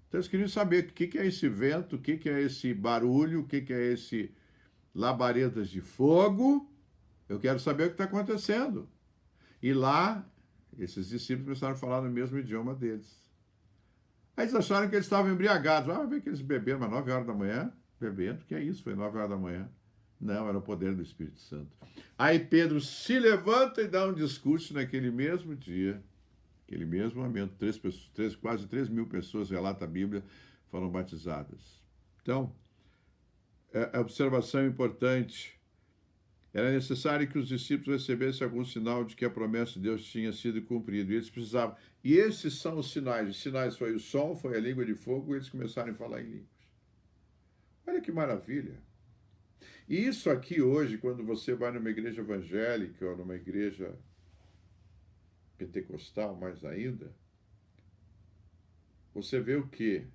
Então eles queriam saber o que é esse vento, o que é esse barulho, o que é esse labaredas de fogo. Eu quero saber o que está acontecendo. E lá, esses discípulos começaram a falar no mesmo idioma deles. Aí eles acharam que eles estavam embriagados. Vê que eles beberam, mas 9 horas da manhã, bebendo, que é isso? Foi 9 horas da manhã. Não, era o poder do Espírito Santo. Aí Pedro se levanta e dá um discurso naquele mesmo dia, aquele mesmo momento, quase 3 mil pessoas, relata a Bíblia, foram batizadas. Então, a observação importante, era necessário que os discípulos recebessem algum sinal de que a promessa de Deus tinha sido cumprida, e eles precisavam. E esses são os sinais. Os sinais foi o som, foi a língua de fogo, e eles começaram a falar em línguas. Olha que maravilha! E isso aqui hoje, quando você vai numa igreja evangélica ou numa igreja pentecostal, mais ainda, você vê o quê?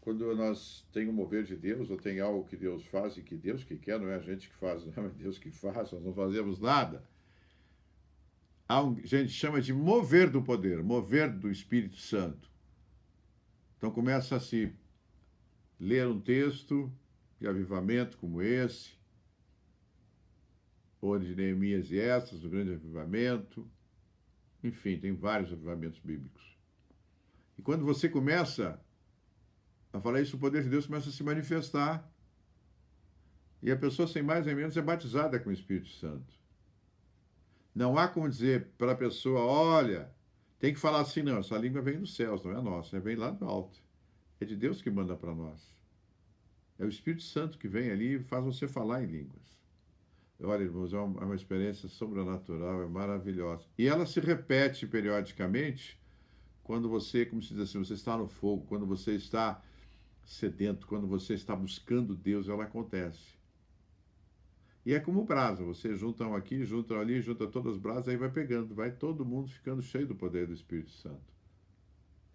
Quando nós tem o mover de Deus, ou tem algo que Deus faz e que Deus que quer, não é a gente que faz, não, é Deus que faz, nós não fazemos nada. A gente chama de mover do poder, mover do Espírito Santo. Então começa a se ler um texto de avivamento como esse, ou de Neemias e Esdras, do grande avivamento. Enfim, tem vários avivamentos bíblicos. E quando você começa a falar isso, o poder de Deus começa a se manifestar. E a pessoa, sem mais nem menos, é batizada com o Espírito Santo. Não há como dizer para a pessoa, olha, tem que falar assim, não, essa língua vem dos céus, não é nossa, vem lá do alto. É de Deus que manda para nós. É o Espírito Santo que vem ali e faz você falar em línguas. Olha, irmãos, é uma experiência sobrenatural, é maravilhosa. E ela se repete periodicamente quando você, como se diz assim, você está no fogo, quando você está sedento, quando você está buscando Deus, ela acontece. E é como brasa, você juntam aqui, juntam ali, junta todas as brasas, aí vai pegando, vai todo mundo ficando cheio do poder do Espírito Santo.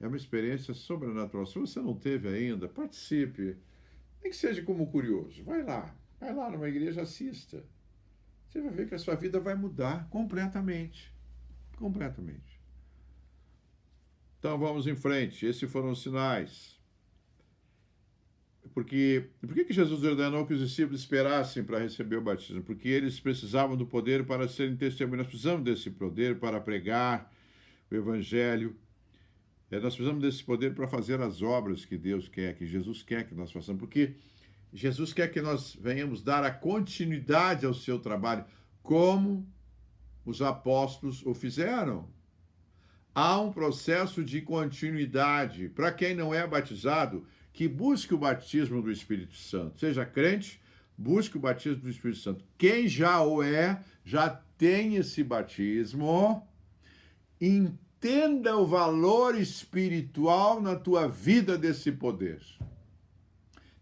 É uma experiência sobrenatural. Se você não teve ainda, participe. Nem que seja como curioso. Vai lá numa igreja, assista. Você vai ver que a sua vida vai mudar completamente. Completamente. Então vamos em frente. Esses foram os sinais. Por que Jesus ordenou que os discípulos esperassem para receber o batismo? Porque eles precisavam do poder para serem testemunhas. Nós precisamos desse poder para pregar o Evangelho. Nós precisamos desse poder para fazer as obras que Deus quer, que Jesus quer que nós façamos. Porque Jesus quer que nós venhamos dar a continuidade ao seu trabalho, como os apóstolos o fizeram. Há um processo de continuidade. Para quem não é batizado, que busque o batismo do Espírito Santo. Seja crente, busque o batismo do Espírito Santo. Quem já o é, já tem esse batismo, entenda o valor espiritual na tua vida desse poder.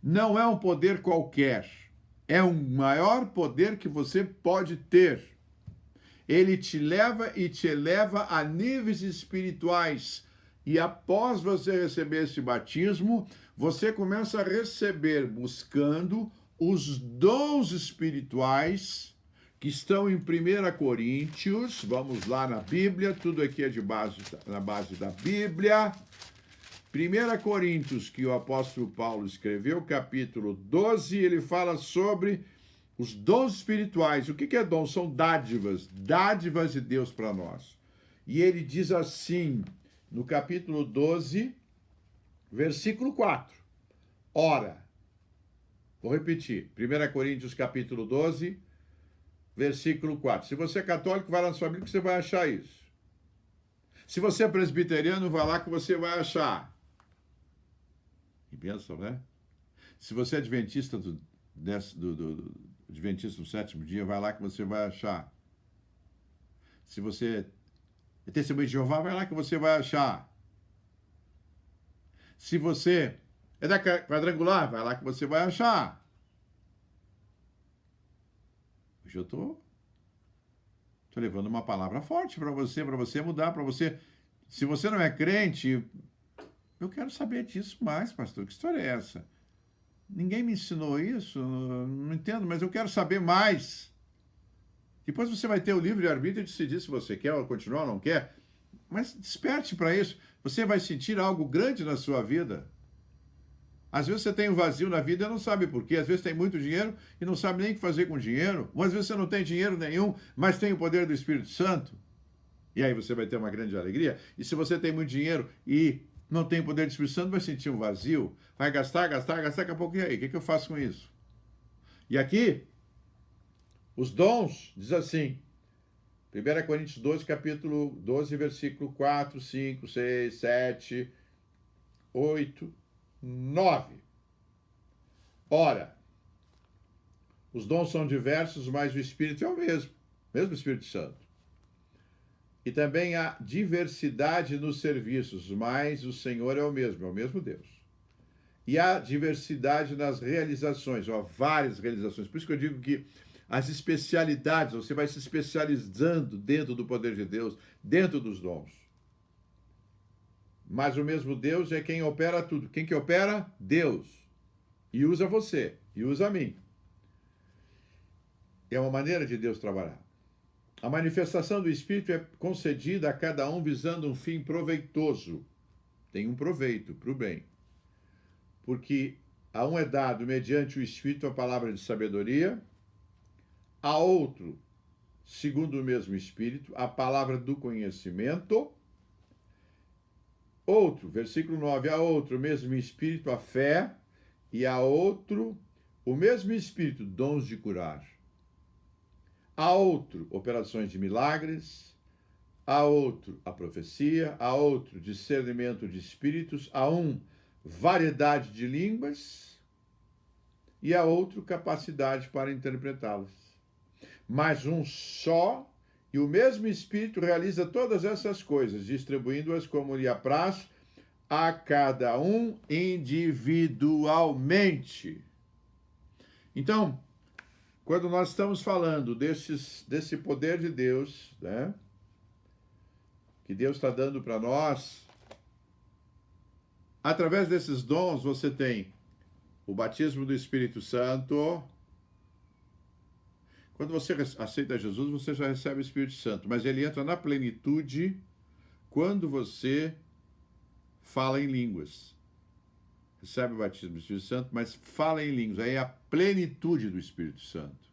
Não é um poder qualquer, é o maior poder que você pode ter. Ele te leva e te eleva a níveis espirituais. E após você receber esse batismo, você começa a receber, buscando os dons espirituais que estão em 1 Coríntios. Vamos lá na Bíblia, tudo aqui é na base da Bíblia. 1 Coríntios, que o apóstolo Paulo escreveu, capítulo 12, ele fala sobre os dons espirituais. O que é dom? São dádivas de Deus para nós. E ele diz assim, no capítulo 12, versículo 4. Ora, vou repetir, 1 Coríntios capítulo 12, versículo 4. Se você é católico, vai lá na sua Bíblia que você vai achar isso. Se você é presbiteriano, vai lá que você vai achar. Que bênção, né? Se você é adventista adventista do sétimo dia, vai lá que você vai achar. Se você é testemunho de Jeová, vai lá que você vai achar. Se você é da quadrangular, vai lá que você vai achar. Hoje eu estou levando uma palavra forte para você mudar, para você. Se você não é crente, eu quero saber disso mais, pastor. Que história é essa? Ninguém me ensinou isso, não entendo, mas eu quero saber mais. Depois você vai ter o livre-arbítrio de decidir se você quer ou continuar ou não quer. Mas desperte para isso. Você vai sentir algo grande na sua vida. Às vezes você tem um vazio na vida e não sabe por quê. Às vezes tem muito dinheiro e não sabe nem o que fazer com o dinheiro. Ou às vezes você não tem dinheiro nenhum, mas tem o poder do Espírito Santo. E aí você vai ter uma grande alegria. E se você tem muito dinheiro e não tem o poder do Espírito Santo, vai sentir um vazio. Vai gastar, daqui a pouco, e aí? O que eu faço com isso? E aqui, os dons, diz assim, 1 Coríntios 12, capítulo 12, versículo 4, 5, 6, 7, 8, 9. Ora, os dons são diversos, mas o Espírito é o mesmo Espírito Santo. E também há diversidade nos serviços, mas o Senhor é o mesmo Deus. E há diversidade nas realizações, várias realizações. Por isso que eu digo que as especialidades, você vai se especializando dentro do poder de Deus, dentro dos dons. Mas o mesmo Deus é quem opera tudo. Quem que opera? Deus. E usa você, e usa a mim. É uma maneira de Deus trabalhar. A manifestação do Espírito é concedida a cada um visando um fim proveitoso. Tem um proveito para o bem. Porque a um é dado, mediante o Espírito, a palavra de sabedoria, a outro, segundo o mesmo Espírito, a palavra do conhecimento. Outro, versículo 9, a outro, o mesmo Espírito, a fé, e a outro, o mesmo Espírito, dons de curar. A outro, operações de milagres, a outro, a profecia, a outro, discernimento de espíritos, a um, variedade de línguas, e a outro, capacidade para interpretá-las. Mas um só, e o mesmo Espírito realiza todas essas coisas, distribuindo-as como lhe apraz a cada um individualmente. Então, quando nós estamos falando desse poder de Deus, né, que Deus está dando para nós, através desses dons você tem o batismo do Espírito Santo. Quando você aceita Jesus, você já recebe o Espírito Santo, mas ele entra na plenitude quando você fala em línguas. Recebe o batismo do Espírito Santo, mas fala em línguas. Aí é a plenitude do Espírito Santo.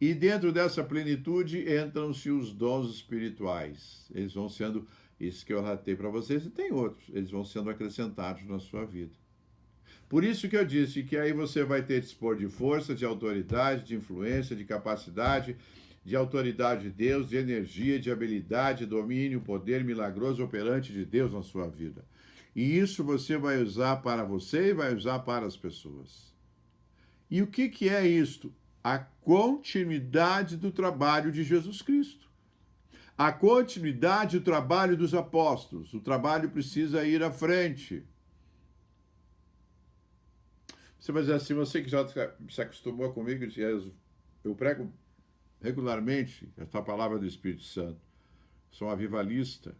E dentro dessa plenitude entram-se os dons espirituais. Eles vão sendo, isso que eu relatei para vocês, e tem outros, eles vão sendo acrescentados na sua vida. Por isso que eu disse que aí você vai ter dispor de força, de autoridade, de influência, de capacidade, de autoridade de Deus, de energia, de habilidade, domínio, poder milagroso operante de Deus na sua vida. E isso você vai usar para você e vai usar para as pessoas. E o que é isto? A continuidade do trabalho de Jesus Cristo. A continuidade do trabalho dos apóstolos. O trabalho precisa ir à frente. Você vai dizer assim, você que já se acostumou comigo, eu prego regularmente essa palavra do Espírito Santo. Sou um avivalista.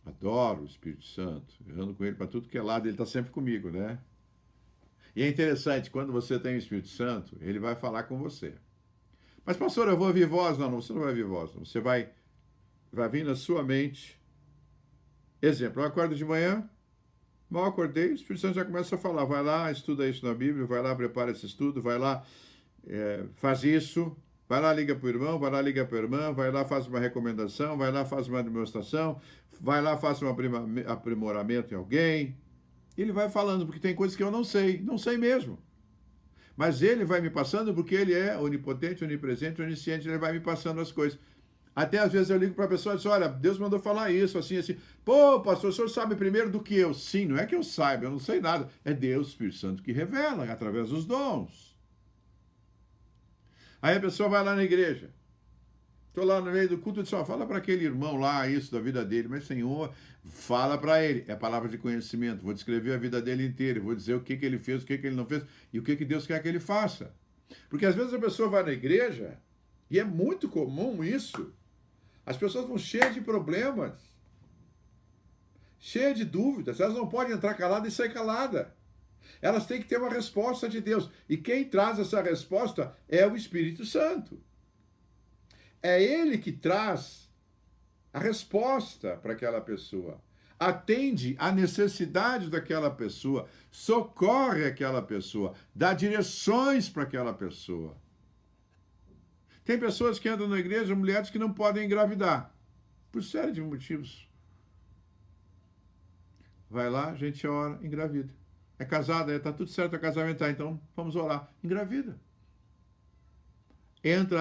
Adoro o Espírito Santo. Eu ando com ele para tudo que é lado, ele está sempre comigo, né? E é interessante, quando você tem o Espírito Santo, ele vai falar com você. Mas, pastor, eu vou ouvir voz? Não, você não vai ouvir voz. Não. Você vai vir na sua mente. Exemplo, eu acordo de manhã, mal acordei, o Espírito Santo já começa a falar. Vai lá, estuda isso na Bíblia, vai lá, prepara esse estudo, vai lá, faz isso, vai lá, liga para o irmão, vai lá, liga para a irmã, vai lá, faz uma recomendação, vai lá, faz uma demonstração, vai lá, faça um aprimoramento em alguém. Ele vai falando, porque tem coisas que eu não sei mesmo. Mas ele vai me passando porque ele é onipotente, onipresente, onisciente, ele vai me passando as coisas. Até às vezes eu ligo para a pessoa e digo, olha, Deus mandou falar isso, assim, assim. Pô, pastor, o senhor sabe primeiro do que eu. Sim, não é que eu saiba, eu não sei nada. É Deus, o Espírito Santo, que revela, através dos dons. Aí a pessoa vai lá na igreja. Estou lá no meio do culto e diz, fala para aquele irmão lá isso da vida dele. Mas, Senhor, fala para ele. É palavra de conhecimento. Vou descrever a vida dele inteira. Vou dizer o que ele fez, o que ele não fez e o que Deus quer que ele faça. Porque às vezes a pessoa vai na igreja e é muito comum isso. As pessoas vão cheias de problemas, cheias de dúvidas. Elas não podem entrar caladas e sair caladas. Elas têm que ter uma resposta de Deus. E quem traz essa resposta é o Espírito Santo. É ele que traz a resposta para aquela pessoa. Atende à necessidade daquela pessoa, socorre aquela pessoa, dá direções para aquela pessoa. Tem pessoas que andam na igreja, mulheres que não podem engravidar, por série de motivos. Vai lá, a gente ora, engravida. É casada, está tudo certo, é casamento, tá, então vamos orar, engravida.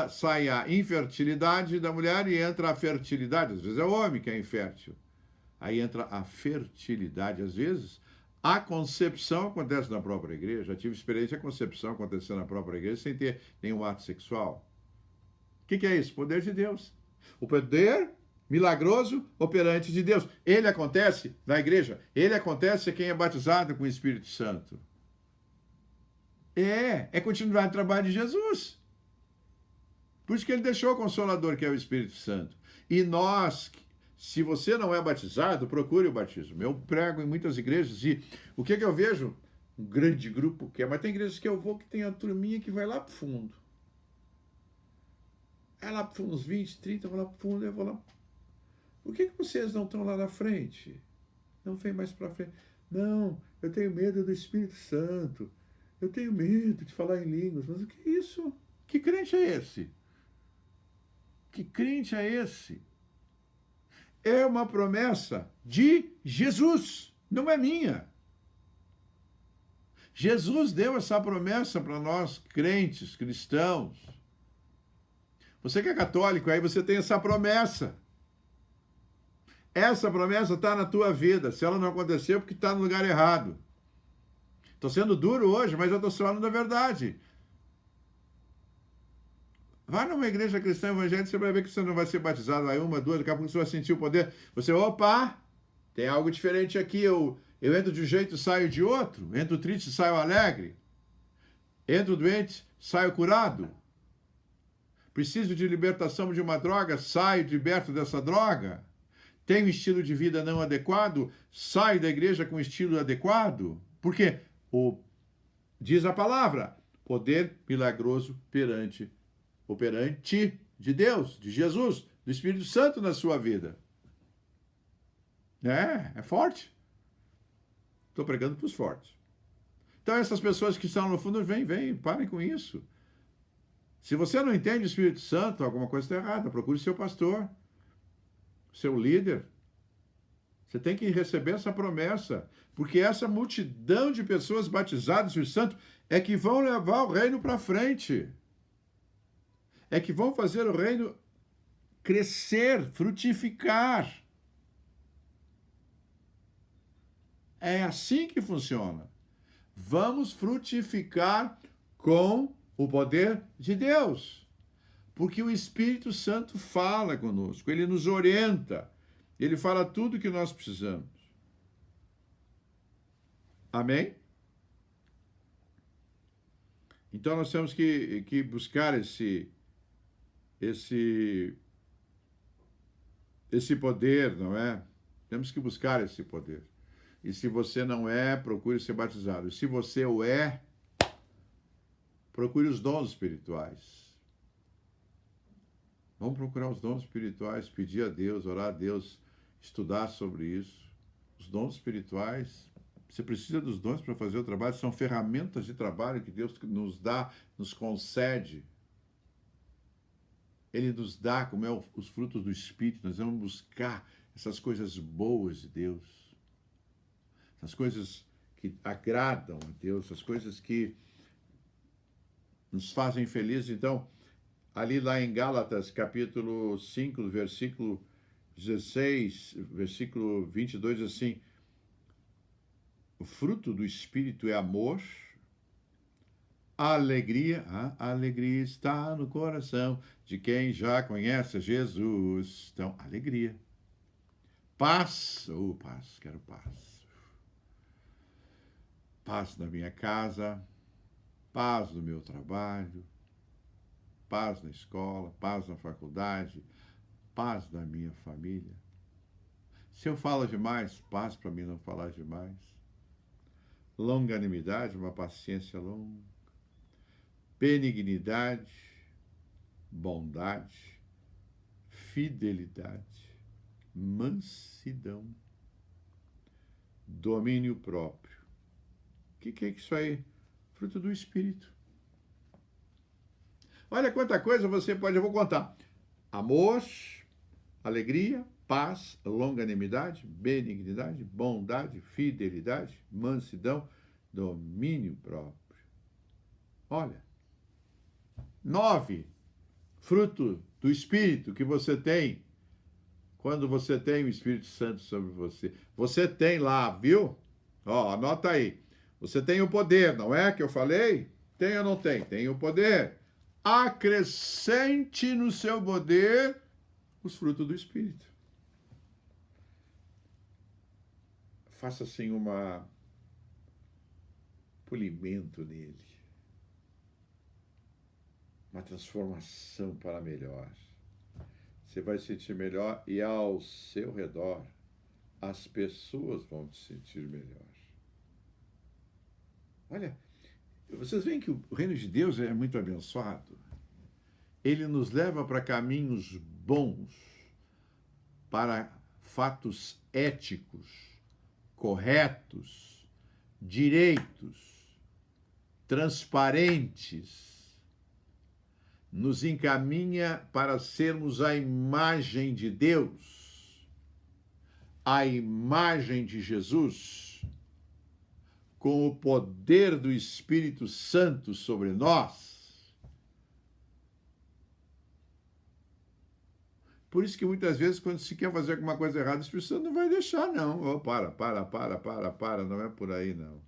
Sai a infertilidade da mulher e entra a fertilidade. Às vezes é o homem que é infértil. Aí entra a fertilidade. Às vezes, a concepção acontece na própria igreja. Já tive experiência de concepção acontecendo na própria igreja sem ter nenhum ato sexual. O que é isso? Poder de Deus. O poder milagroso operante de Deus. Ele acontece na igreja. Ele acontece a quem é batizado com o Espírito Santo. É continuar o trabalho de Jesus. Por isso que ele deixou o Consolador, que é o Espírito Santo. E nós, se você não é batizado, procure o batismo. Eu prego em muitas igrejas e o que eu vejo? Um grande grupo que é, mas tem igrejas que eu vou que tem a turminha que vai lá para o fundo. É lá para o fundo, uns 20, 30, eu vou lá para o fundo, eu vou lá. Por que vocês não estão lá na frente? Não vem mais para frente. Não, eu tenho medo do Espírito Santo. Eu tenho medo de falar em línguas. Mas o que é isso? Que crente é esse? Que crente é esse? É uma promessa de Jesus, não é minha. Jesus deu essa promessa para nós, crentes, cristãos. Você que é católico, aí você tem essa promessa. Essa promessa está na tua vida. Se ela não aconteceu, porque está no lugar errado. Estou sendo duro hoje, mas eu estou falando a verdade. Vai numa igreja cristã evangélica, você vai ver que você não vai ser batizado. Vai uma, duas, daqui a pouco você vai sentir o poder. Você, opa, tem algo diferente aqui. Eu entro de um jeito e saio de outro. Entro triste e saio alegre. Entro doente, saio curado. Preciso de libertação de uma droga, saio liberto dessa droga. Tenho um estilo de vida não adequado, saio da igreja com um estilo adequado. Por quê? Diz a palavra, poder milagroso operante de Deus, de Jesus, do Espírito Santo na sua vida. É forte. Estou pregando para os fortes. Então, essas pessoas que estão no fundo, vem, parem com isso. Se você não entende o Espírito Santo, alguma coisa está errada. Procure seu pastor, seu líder. Você tem que receber essa promessa, porque essa multidão de pessoas batizadas no Espírito Santo é que vão levar o reino para frente. É que vão fazer o reino crescer, frutificar. É assim que funciona. Vamos frutificar com o poder de Deus. Porque o Espírito Santo fala conosco, ele nos orienta, ele fala tudo o que nós precisamos. Amém? Então nós temos que buscar esse poder, não é? Temos que buscar esse poder. E se você não é, procure ser batizado. E se você o é, procure os dons espirituais. Vamos procurar os dons espirituais, pedir a Deus, orar a Deus, estudar sobre isso. Os dons espirituais, você precisa dos dons para fazer o trabalho, são ferramentas de trabalho que Deus nos dá, nos concede. Ele nos dá, como é os frutos do Espírito, nós vamos buscar essas coisas boas de Deus. Essas coisas que agradam a Deus, as coisas que nos fazem felizes. Então, ali lá em Gálatas, capítulo 5, versículo 16, versículo 22, assim, o fruto do Espírito é amor, alegria, a alegria está no coração de quem já conhece Jesus. Então, alegria. Paz, paz, quero paz. Paz na minha casa, paz no meu trabalho, paz na escola, paz na faculdade, paz na minha família. Se eu falo demais, paz para mim não falar demais. Longanimidade, uma paciência longa. Benignidade, bondade, fidelidade, mansidão, domínio próprio. O que é isso aí? Fruto do Espírito. Olha quanta coisa você pode... Eu vou contar. Amor, alegria, paz, longanimidade, benignidade, bondade, fidelidade, mansidão, domínio próprio. Olha, 9 fruto do Espírito que você tem quando você tem o Espírito Santo sobre você. Você tem lá, viu? Ó, anota aí. Você tem o poder, não é que eu falei? Tem ou não tem? Tem o poder. Acrescente no seu poder os frutos do Espírito. Faça assim polimento nele. Uma transformação para melhor. Você vai se sentir melhor e ao seu redor as pessoas vão te sentir melhor. Olha, vocês veem que o reino de Deus é muito abençoado. Ele nos leva para caminhos bons, para fatos éticos, corretos, direitos, transparentes. Nos encaminha para sermos a imagem de Deus, a imagem de Jesus, com o poder do Espírito Santo sobre nós. Por isso que muitas vezes, quando se quer fazer alguma coisa errada, o Espírito Santo não vai deixar, não. Oh, para, não é por aí, não.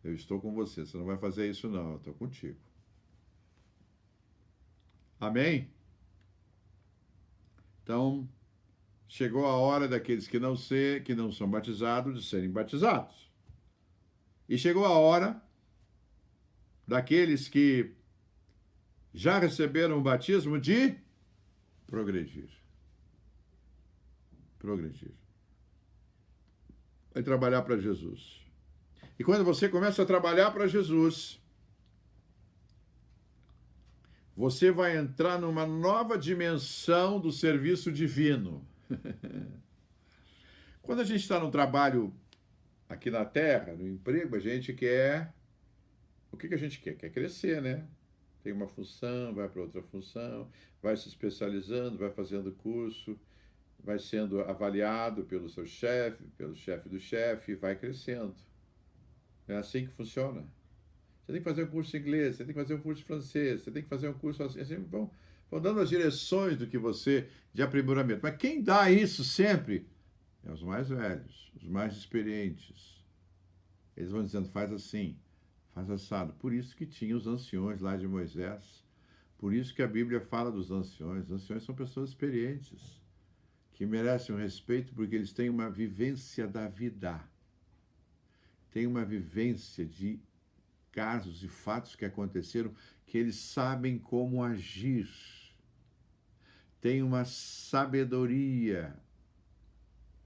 Eu estou com você, você não vai fazer isso, não, eu estou contigo. Amém? Então, chegou a hora daqueles que não são batizados de serem batizados. E chegou a hora daqueles que já receberam o batismo de progredir. Progredir. Vai trabalhar para Jesus. E quando você começa a trabalhar para Jesus, você vai entrar numa nova dimensão do serviço divino. Quando a gente está no trabalho Aqui na Terra, no emprego, a gente quer. O que a gente quer? Quer crescer, né? Tem uma função, vai para outra função, vai se especializando, vai fazendo curso, vai sendo avaliado pelo seu chefe, pelo chefe do chefe, e vai crescendo. É assim que funciona. Você tem que fazer um curso de inglês, você tem que fazer um curso de francês, você tem que fazer um curso assim, vão dando as direções do que você, de aprimoramento. Mas quem dá isso sempre é os mais velhos, os mais experientes. Eles vão dizendo, faz assim, faz assado. Por isso que tinha os anciões lá de Moisés. Por isso que a Bíblia fala dos anciões. Os anciões são pessoas experientes, que merecem um respeito porque eles têm uma vivência da vida. Têm uma vivência de casos e fatos que aconteceram que eles sabem como agir. Têm uma sabedoria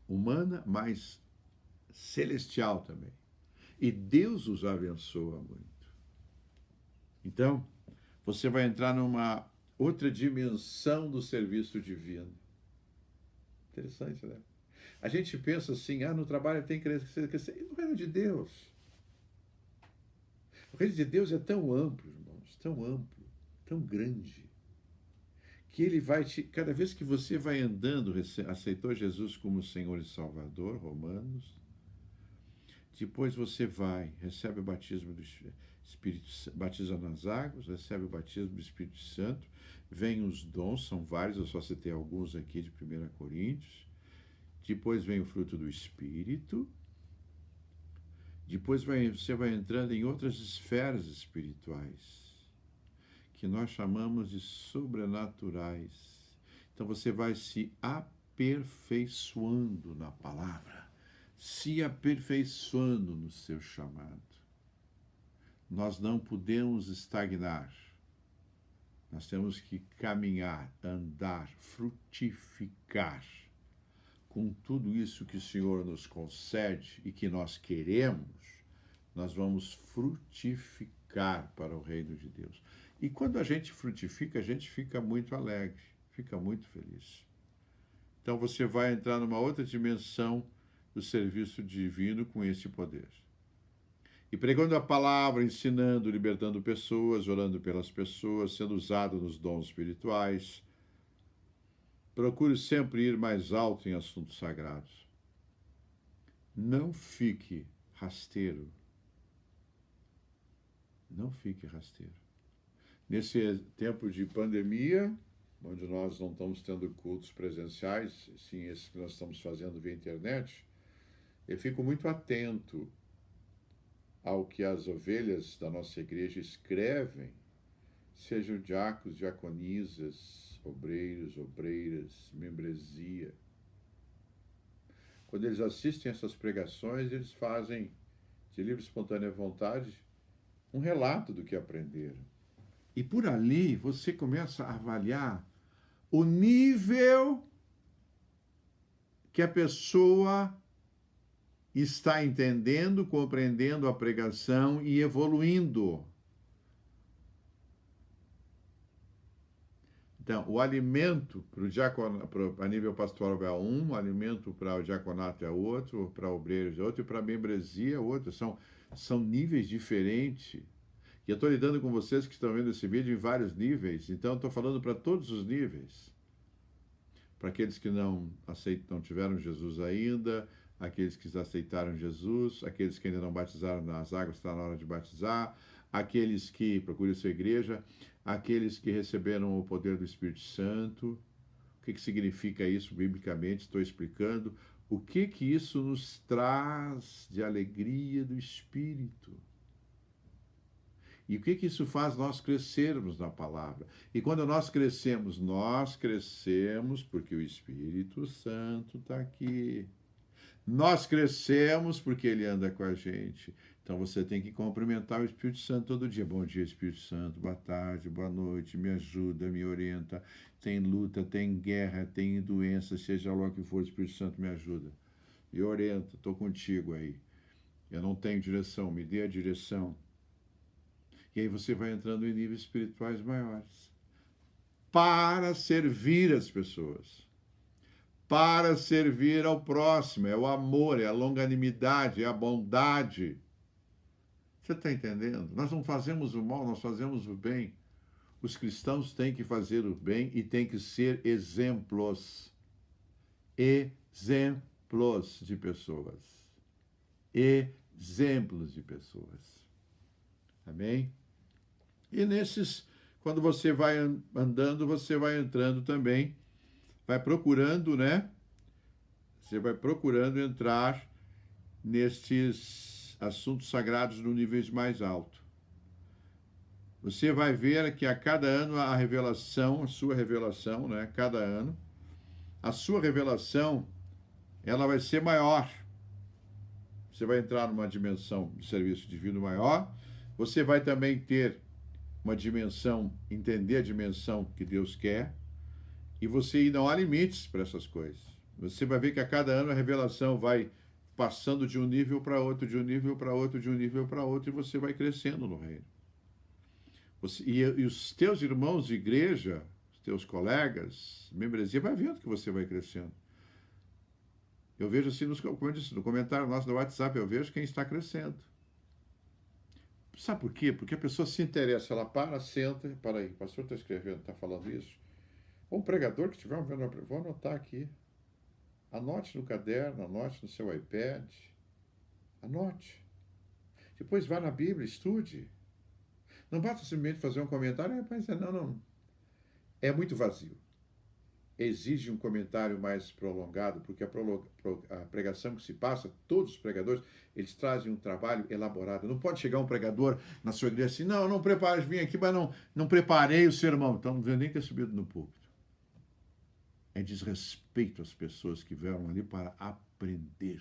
humana, mas celestial também. E Deus os abençoa muito. Então, você vai entrar numa outra dimensão do serviço divino. Interessante, né? A gente pensa assim, no trabalho tem que crescer. E no reino de Deus? O reino de Deus é tão amplo, irmãos, tão amplo, tão grande, que ele vai te. Cada vez que você vai andando, aceitou Jesus como Senhor e Salvador, Romanos, depois você vai, recebe o batismo do Espírito, batiza nas águas, recebe o batismo do Espírito Santo, vem os dons, são vários, eu só citei alguns aqui de 1 Coríntios, depois vem o fruto do Espírito, depois você vai entrando em outras esferas espirituais, que nós chamamos de sobrenaturais. Então você vai se aperfeiçoando na palavra, se aperfeiçoando no seu chamado. Nós não podemos estagnar. Nós temos que caminhar, andar, frutificar com tudo isso que o Senhor nos concede e que nós queremos. Nós vamos frutificar para o reino de Deus. E quando a gente frutifica, a gente fica muito alegre, fica muito feliz. Então você vai entrar numa outra dimensão do serviço divino com esse poder. E pregando a palavra, ensinando, libertando pessoas, orando pelas pessoas, sendo usado nos dons espirituais. Procure sempre ir mais alto em assuntos sagrados. Não fique rasteiro. Não fique rasteiro. Nesse tempo de pandemia, onde nós não estamos tendo cultos presenciais, sim, esses que nós estamos fazendo via internet, eu fico muito atento ao que as ovelhas da nossa igreja escrevem, sejam diáconos, diaconisas, obreiros, obreiras, membresia. Quando eles assistem essas pregações, eles fazem, de livre e espontânea vontade, um relato do que aprenderam. E por ali você começa a avaliar o nível que a pessoa está entendendo, compreendendo a pregação e evoluindo. Então, o alimento para nível pastoral é um, o alimento para o diaconato é outro, para obreiros é outro, e para a membresia é outro. São níveis diferentes. E eu estou lidando com vocês que estão vendo esse vídeo em vários níveis, então estou falando para todos os níveis. Para aqueles que não tiveram Jesus ainda, aqueles que aceitaram Jesus, aqueles que ainda não batizaram nas águas, está na hora de batizar, aqueles que procuram sua igreja, aqueles que receberam o poder do Espírito Santo. O que significa isso biblicamente? Estou explicando. O que isso nos traz de alegria do Espírito? E o que isso faz nós crescermos na palavra? E quando nós crescemos porque o Espírito Santo está aqui. Nós crescemos porque ele anda com a gente. Então você tem que cumprimentar o Espírito Santo todo dia. Bom dia, Espírito Santo. Boa tarde, boa noite. Me ajuda, me orienta. Tem luta, tem guerra, tem doença. Seja lá o que for, o Espírito Santo me ajuda. Me orienta, estou contigo aí. Eu não tenho direção, me dê a direção. E aí você vai entrando em níveis espirituais maiores. Para servir as pessoas. para servir ao próximo. É o amor, é a longanimidade, é a bondade. Você está entendendo? Nós não fazemos o mal, nós fazemos o bem. Os cristãos têm que fazer o bem e têm que ser exemplos. Exemplos de pessoas. Exemplos de pessoas. Amém? E quando você vai andando, você vai entrando também, vai procurando, né? Você vai procurando entrar nestes assuntos sagrados no níveis mais alto. Você vai ver que a cada ano a revelação, a sua revelação, né? Cada ano, a sua revelação, ela vai ser maior. Você vai entrar numa dimensão de serviço divino maior. Você vai também ter uma dimensão, entender a dimensão que Deus quer. E você não há limites para essas coisas. Você vai ver que a cada ano a revelação vai passando de um nível para outro, de um nível para outro, de um nível para outro, e você vai crescendo no reino. E os teus irmãos de igreja, os teus colegas, membresia, vai vendo que você vai crescendo. Eu vejo assim, como eu disse, no comentário nosso do WhatsApp, eu vejo quem está crescendo. Sabe por quê? Porque a pessoa se interessa, ela senta, para aí, o pastor está escrevendo, está falando isso. Ou um pregador que estiver vendo, vou anotar aqui. Anote no caderno, anote no seu iPad. Anote. Depois vá na Bíblia, estude. Não basta simplesmente fazer um comentário, mas não. É muito vazio. Exige um comentário mais prolongado, porque a pregação que se passa, todos os pregadores, eles trazem um trabalho elaborado. Não pode chegar um pregador na sua igreja assim, não prepare, vim aqui, mas não preparei o sermão. Então não devia nem ter subido no púlpito. É desrespeito às pessoas que vieram ali para aprender.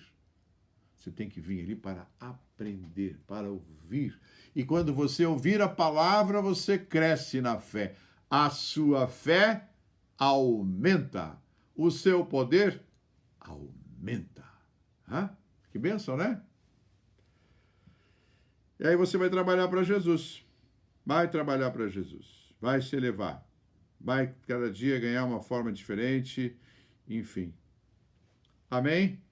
Você tem que vir ali para aprender, para ouvir. E quando você ouvir a palavra, você cresce na fé. A sua fé aumenta. O seu poder aumenta. Que bênção, né? E aí você vai trabalhar para Jesus. Vai trabalhar para Jesus. Vai se elevar. Vai cada dia ganhar uma forma diferente. Enfim. Amém?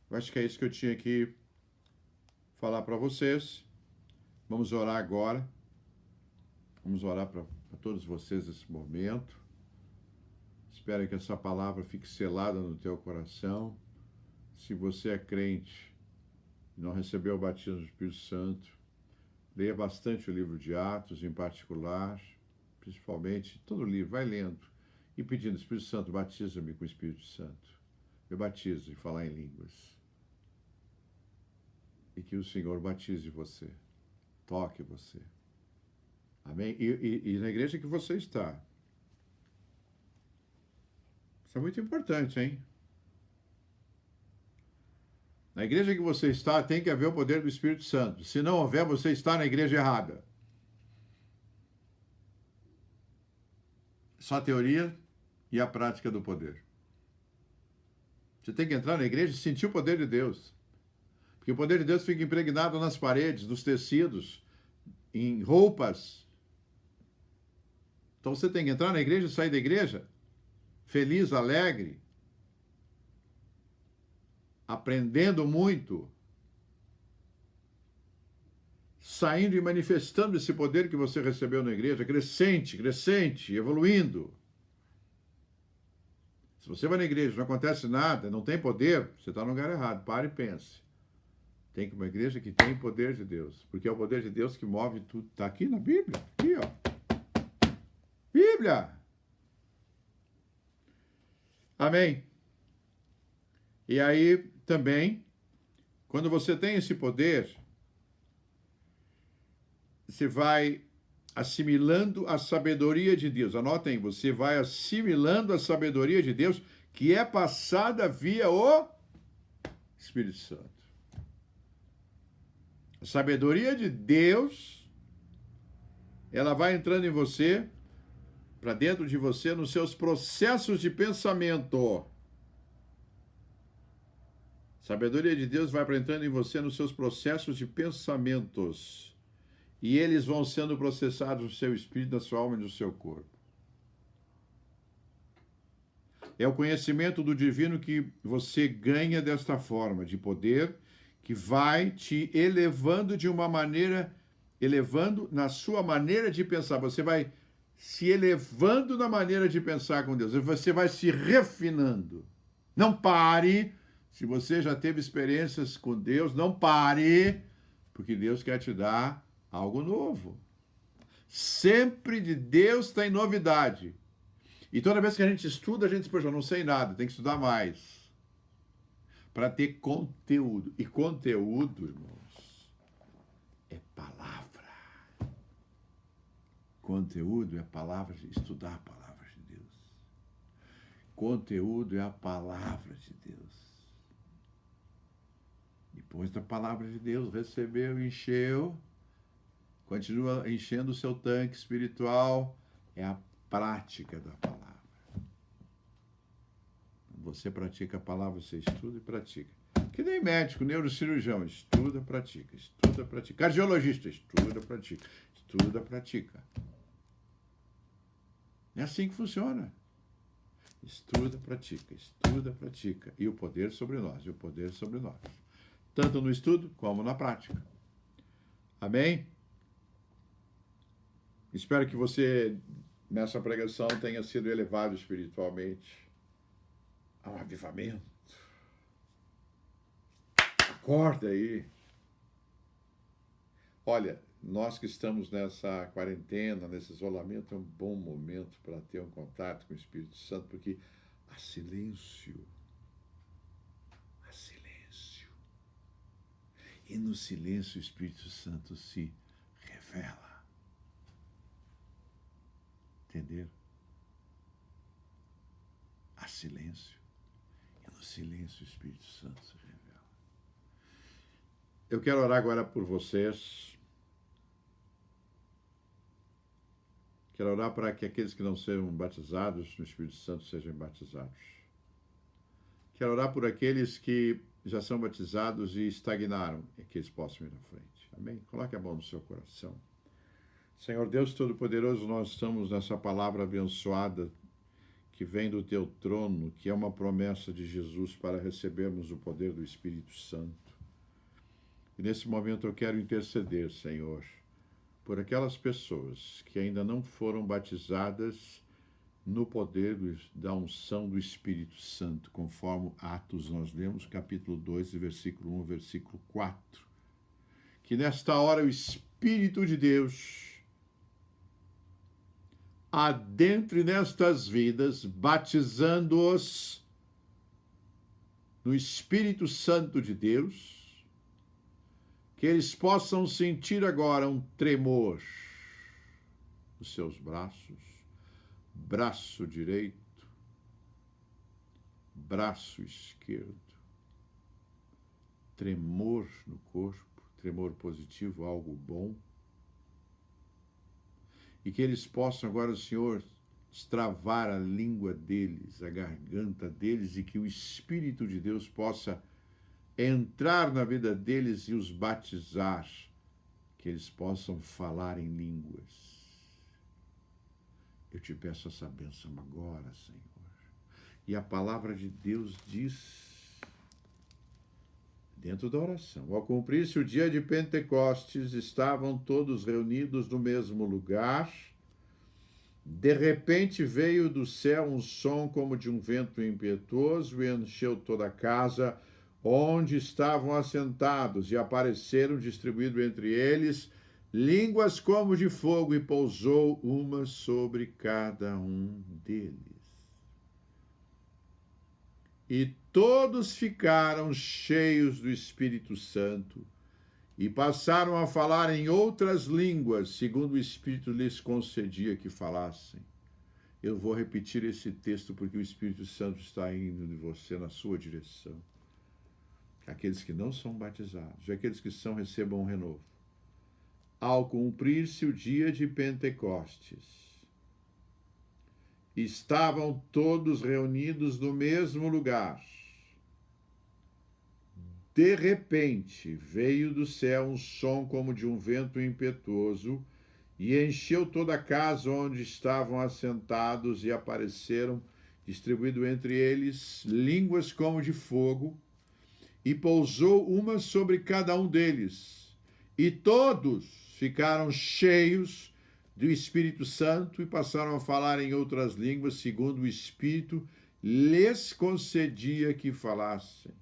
Eu acho que é isso que eu tinha que falar para vocês. Vamos orar agora. Vamos orar para todos vocês nesse momento. Espero que essa palavra fique selada no teu coração. Se você é crente e não recebeu o batismo do Espírito Santo, leia bastante o livro de Atos, em particular, principalmente, todo o livro, vai lendo e pedindo, Espírito Santo, batiza-me com o Espírito Santo. Eu batizo em falar em línguas. E que o Senhor batize você, toque você. Amém? E na igreja que você está. Isso é muito importante, hein? Na igreja que você está, tem que haver o poder do Espírito Santo. Se não houver, você está na igreja errada. Só a teoria e a prática do poder. Você tem que entrar na igreja e sentir o poder de Deus. Porque o poder de Deus fica impregnado nas paredes, nos tecidos, em roupas. Então você tem que entrar na igreja e sair da igreja feliz, alegre, aprendendo muito, saindo e manifestando esse poder que você recebeu na igreja, crescente, evoluindo. Se você vai na igreja e não acontece nada, não tem poder, você está no lugar errado. Pare e pense. Tem que ir uma igreja que tem poder de Deus, porque é o poder de Deus que move tudo. Está aqui na Bíblia, aqui, ó. Bíblia! Amém? E aí, também, quando você tem esse poder, você vai assimilando a sabedoria de Deus. Anotem, você vai assimilando a sabedoria de Deus, que é passada via o Espírito Santo. A sabedoria de Deus, ela vai entrando em você, para dentro de você, nos seus processos de pensamento. A sabedoria de Deus vai entrando em você nos seus processos de pensamentos. E eles vão sendo processados no seu espírito, na sua alma e no seu corpo. É o conhecimento do divino que você ganha desta forma de poder, que vai te elevando de uma maneira, elevando na sua maneira de pensar. Você vai se elevando na maneira de pensar com Deus. Você vai se refinando. Não pare. Se você já teve experiências com Deus, não pare, porque Deus quer te dar algo novo. Sempre de Deus tem novidade. E toda vez que a gente estuda, a gente diz, poxa, eu não sei nada, tem que estudar mais. Para ter conteúdo. E conteúdo, irmãos, é palavra. Conteúdo é palavra, estudar a palavra de Deus. Conteúdo é a palavra de Deus. Depois da palavra de Deus, recebeu, encheu, continua enchendo o seu tanque espiritual, é a prática da palavra. Você pratica a palavra, você estuda e pratica. Que nem médico, neurocirurgião, estuda, pratica, estuda, pratica. Cardiologista, estuda, pratica, estuda, pratica. É assim que funciona. Estuda, pratica, estuda, pratica. E o poder sobre nós, e o poder sobre nós. Tanto no estudo como na prática. Amém? Espero que você, nessa pregação, tenha sido elevado espiritualmente ao avivamento. Acorda aí. Olha, nós que estamos nessa quarentena, nesse isolamento, é um bom momento para ter um contato com o Espírito Santo, porque há silêncio. Há silêncio. E no silêncio o Espírito Santo se revela. Entenderam? Há silêncio. E no silêncio o Espírito Santo se revela. Eu quero orar agora por vocês. Quero orar para que aqueles que não sejam batizados no Espírito Santo sejam batizados. Quero orar por aqueles que já são batizados e estagnaram, e que eles possam ir à frente. Amém? Coloque a mão no seu coração. Senhor Deus Todo-Poderoso, nós estamos nessa palavra abençoada que vem do teu trono, que é uma promessa de Jesus para recebermos o poder do Espírito Santo. E nesse momento eu quero interceder, Senhor, por aquelas pessoas que ainda não foram batizadas no poder da unção do Espírito Santo, conforme Atos nós lemos, capítulo 2, versículo 1, versículo 4. Que nesta hora o Espírito de Deus adentre nestas vidas, batizando-os no Espírito Santo de Deus, que eles possam sentir agora um tremor nos seus braços, braço direito, braço esquerdo, tremor no corpo, tremor positivo, algo bom, e que eles possam agora, Senhor, destravar a língua deles, a garganta deles, e que o Espírito de Deus possa entrar na vida deles e os batizar, que eles possam falar em línguas. Eu te peço essa bênção agora, Senhor. E a palavra de Deus diz, dentro da oração, ao cumprir-se o dia de Pentecostes, estavam todos reunidos no mesmo lugar. De repente veio do céu um som como de um vento impetuoso e encheu toda a casa onde estavam assentados, e apareceram distribuídos entre eles línguas como de fogo, e pousou uma sobre cada um deles. E todos ficaram cheios do Espírito Santo e passaram a falar em outras línguas, segundo o Espírito lhes concedia que falassem. Eu vou repetir esse texto porque o Espírito Santo está indo de você na sua direção. Aqueles que não são batizados, e aqueles que são, recebam um renovo. Ao cumprir-se o dia de Pentecostes, estavam todos reunidos no mesmo lugar. De repente, veio do céu um som como de um vento impetuoso e encheu toda a casa onde estavam assentados, e apareceram distribuído entre eles línguas como de fogo, e pousou uma sobre cada um deles. E todos ficaram cheios do Espírito Santo e passaram a falar em outras línguas, segundo o Espírito lhes concedia que falassem.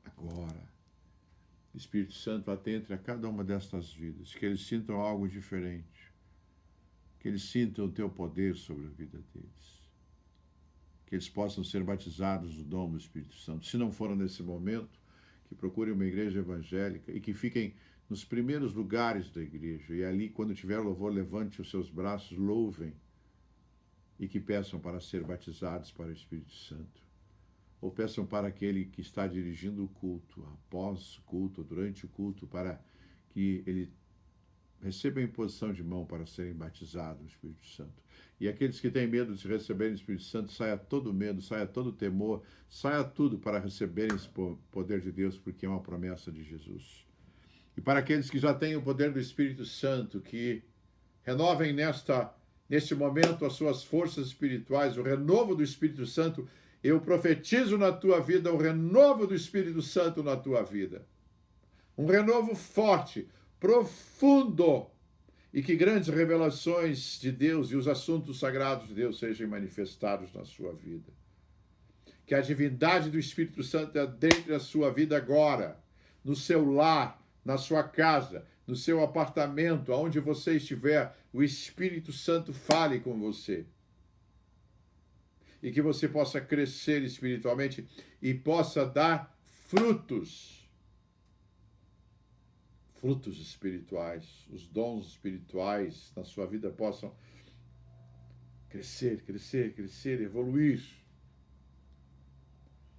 Agora, o Espírito Santo atente a cada uma destas vidas, que eles sintam algo diferente, que eles sintam o teu poder sobre a vida deles, que eles possam ser batizados no dom do Espírito Santo. Se não foram nesse momento, que procurem uma igreja evangélica e que fiquem nos primeiros lugares da igreja, e ali, quando tiver louvor, levante os seus braços, louvem, e que peçam para ser batizados para o Espírito Santo. Ou peçam para aquele que está dirigindo o culto, após o culto, durante o culto, para que ele receba a imposição de mão para serem batizados no Espírito Santo. E aqueles que têm medo de receberem o Espírito Santo, saia todo medo, saia todo temor, saia tudo para receberem esse poder de Deus, porque é uma promessa de Jesus. E para aqueles que já têm o poder do Espírito Santo, que renovem neste momento as suas forças espirituais, o renovo do Espírito Santo. Eu profetizo na tua vida o renovo do Espírito Santo na tua vida. Um renovo forte, profundo, e que grandes revelações de Deus e os assuntos sagrados de Deus sejam manifestados na sua vida. Que a divindade do Espírito Santo adentre a sua vida agora, no seu lar, na sua casa, no seu apartamento, aonde você estiver, o Espírito Santo fale com você. E que você possa crescer espiritualmente e possa dar frutos espirituais, os dons espirituais na sua vida possam crescer, evoluir.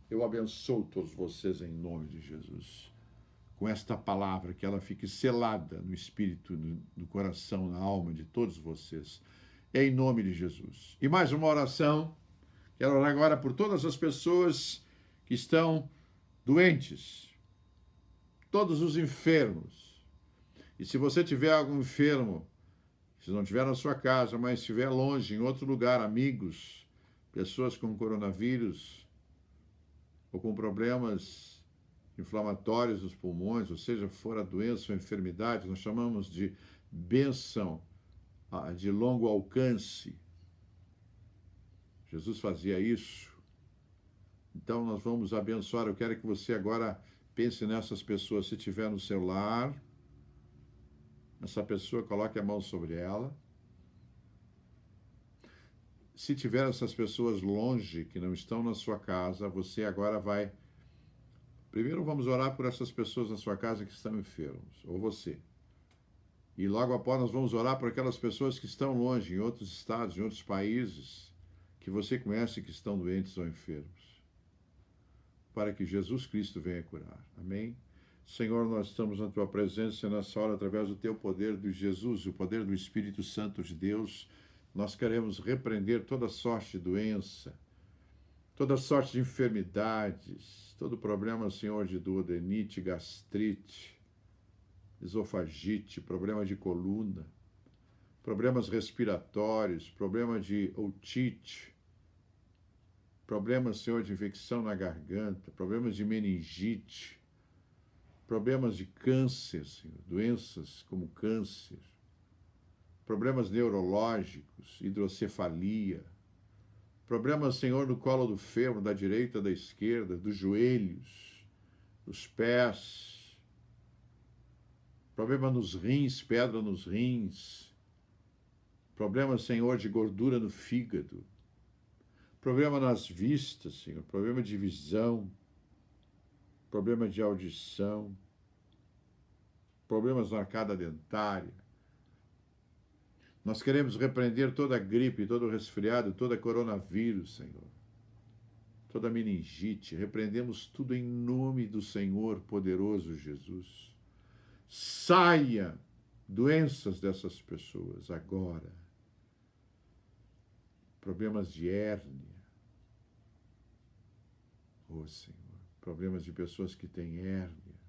Eu abençoo todos vocês em nome de Jesus, com esta palavra, que ela fique selada no espírito, no coração, na alma de todos vocês, em nome de Jesus. E mais uma oração, quero orar agora por todas as pessoas que estão doentes, todos os enfermos. E se você tiver algum enfermo, se não estiver na sua casa, mas estiver longe, em outro lugar, amigos, pessoas com coronavírus, ou com problemas inflamatórios nos pulmões, ou seja, for a doença ou a enfermidade, nós chamamos de bênção de longo alcance. Jesus fazia isso. Então nós vamos abençoar. Eu quero que você agora pense nessas pessoas. Se tiver no seu lar, essa pessoa, coloque a mão sobre ela. Se tiver essas pessoas longe, que não estão na sua casa, você agora vai... Primeiro vamos orar por essas pessoas na sua casa que estão enfermos, ou você. E logo após nós vamos orar por aquelas pessoas que estão longe, em outros estados, em outros países, que você conhece que estão doentes ou enfermos, para que Jesus Cristo venha curar. Amém? Senhor, nós estamos na tua presença nessa hora, através do teu poder, de Jesus, o poder do Espírito Santo de Deus. Nós queremos repreender toda sorte de doença, toda sorte de enfermidades, todo problema, Senhor, de duodenite, gastrite, esofagite, problema de coluna, problemas respiratórios, problema de otite, problemas, Senhor, de infecção na garganta, problemas de meningite, problemas de câncer, Senhor, doenças como câncer, problemas neurológicos, hidrocefalia, problemas, Senhor, no colo do fêmur, da direita, da esquerda, dos joelhos, dos pés, problema nos rins, pedra nos rins, problema, Senhor, de gordura no fígado, problema nas vistas, Senhor, problema de visão, problema de audição, problemas na arcada dentária. Nós queremos repreender toda gripe, todo resfriado, toda coronavírus, Senhor, toda meningite. Repreendemos tudo em nome do Senhor poderoso Jesus. Saia doenças dessas pessoas agora. Problemas de hérnia. Oh, Senhor. Problemas de pessoas que têm hérnia.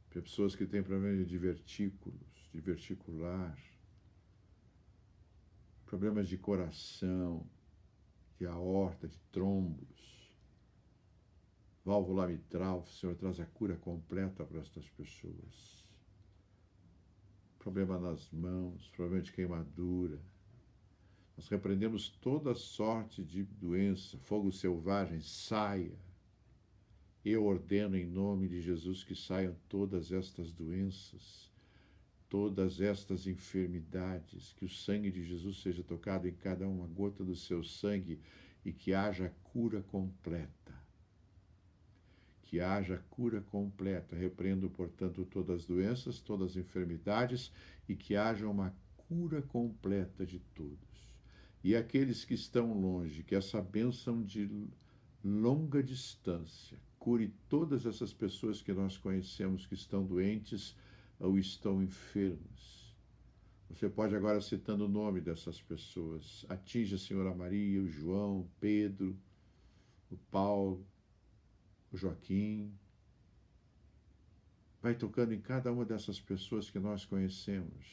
Pessoas que têm problemas de divertículos, de verticular. problemas de coração, de aorta, de trombos, válvula mitral, o Senhor traz a cura completa para estas pessoas. Problema nas mãos, problema de queimadura. Nós repreendemos toda sorte de doença, fogo selvagem, saia. Eu ordeno em nome de Jesus que saiam todas estas doenças, todas estas enfermidades, que o sangue de Jesus seja tocado em cada uma gota do seu sangue e que haja cura completa. Que haja cura completa. Repreendo, portanto, todas as doenças, todas as enfermidades e que haja uma cura completa de todos. E aqueles que estão longe, que essa bênção de longa distância cure todas essas pessoas que nós conhecemos que estão doentes ou estão enfermos. Você pode agora, citando o nome dessas pessoas, atinja a Senhora Maria, o João, o Pedro, o Paulo, o Joaquim. Vai tocando em cada uma dessas pessoas que nós conhecemos.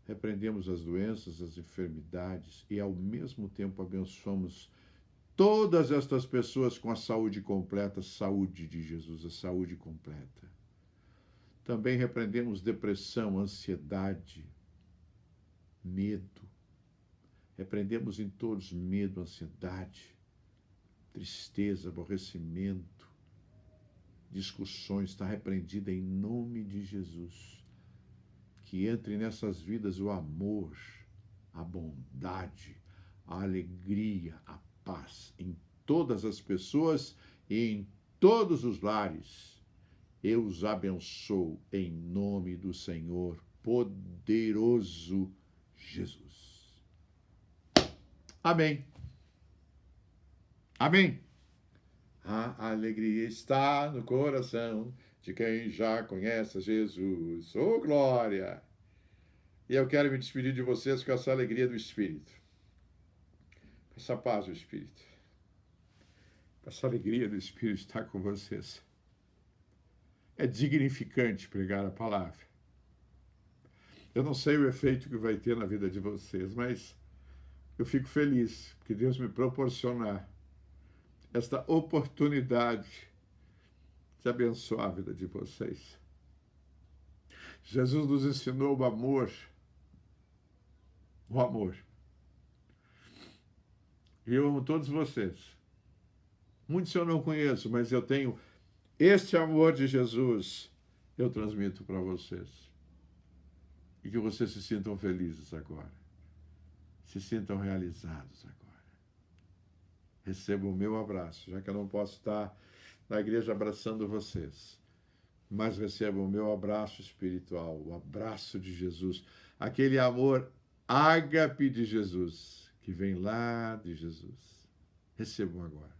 Repreendemos as doenças, as enfermidades e, ao mesmo tempo, abençoamos todas estas pessoas com a saúde completa, saúde de Jesus, a saúde completa. Também repreendemos depressão, ansiedade, medo. Repreendemos em todos medo, ansiedade, tristeza, aborrecimento, discussões. Está repreendida em nome de Jesus. Que entre nessas vidas o amor, a bondade, a alegria, a paz em todas as pessoas e em todos os lares. Eu os abençoo em nome do Senhor poderoso Jesus. Amém. Amém. A alegria está no coração de quem já conhece Jesus. Oh, glória! E eu quero me despedir de vocês com essa alegria do Espírito. Com essa paz do Espírito. Com essa alegria do Espírito estar com vocês. É dignificante pregar a palavra. Eu não sei o efeito que vai ter na vida de vocês, mas eu fico feliz que Deus me proporcionar esta oportunidade de abençoar a vida de vocês. Jesus nos ensinou o amor. O amor. E eu amo todos vocês. Muitos eu não conheço, mas eu tenho este amor de Jesus. Eu transmito para vocês. E que vocês se sintam felizes agora. Se sintam realizados agora. Recebam o meu abraço, já que eu não posso estar na igreja abraçando vocês. Mas recebam o meu abraço espiritual, o abraço de Jesus. Aquele amor ágape de Jesus, que vem lá de Jesus. Recebam agora.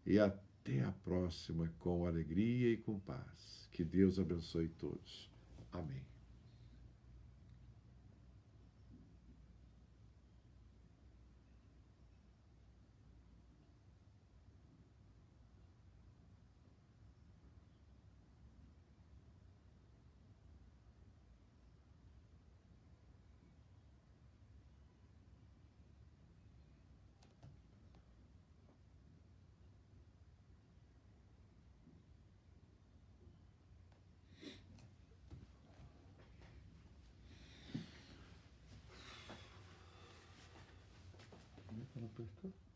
E até a próxima, com alegria e com paz. Que Deus abençoe todos. Amém. Ela apertou?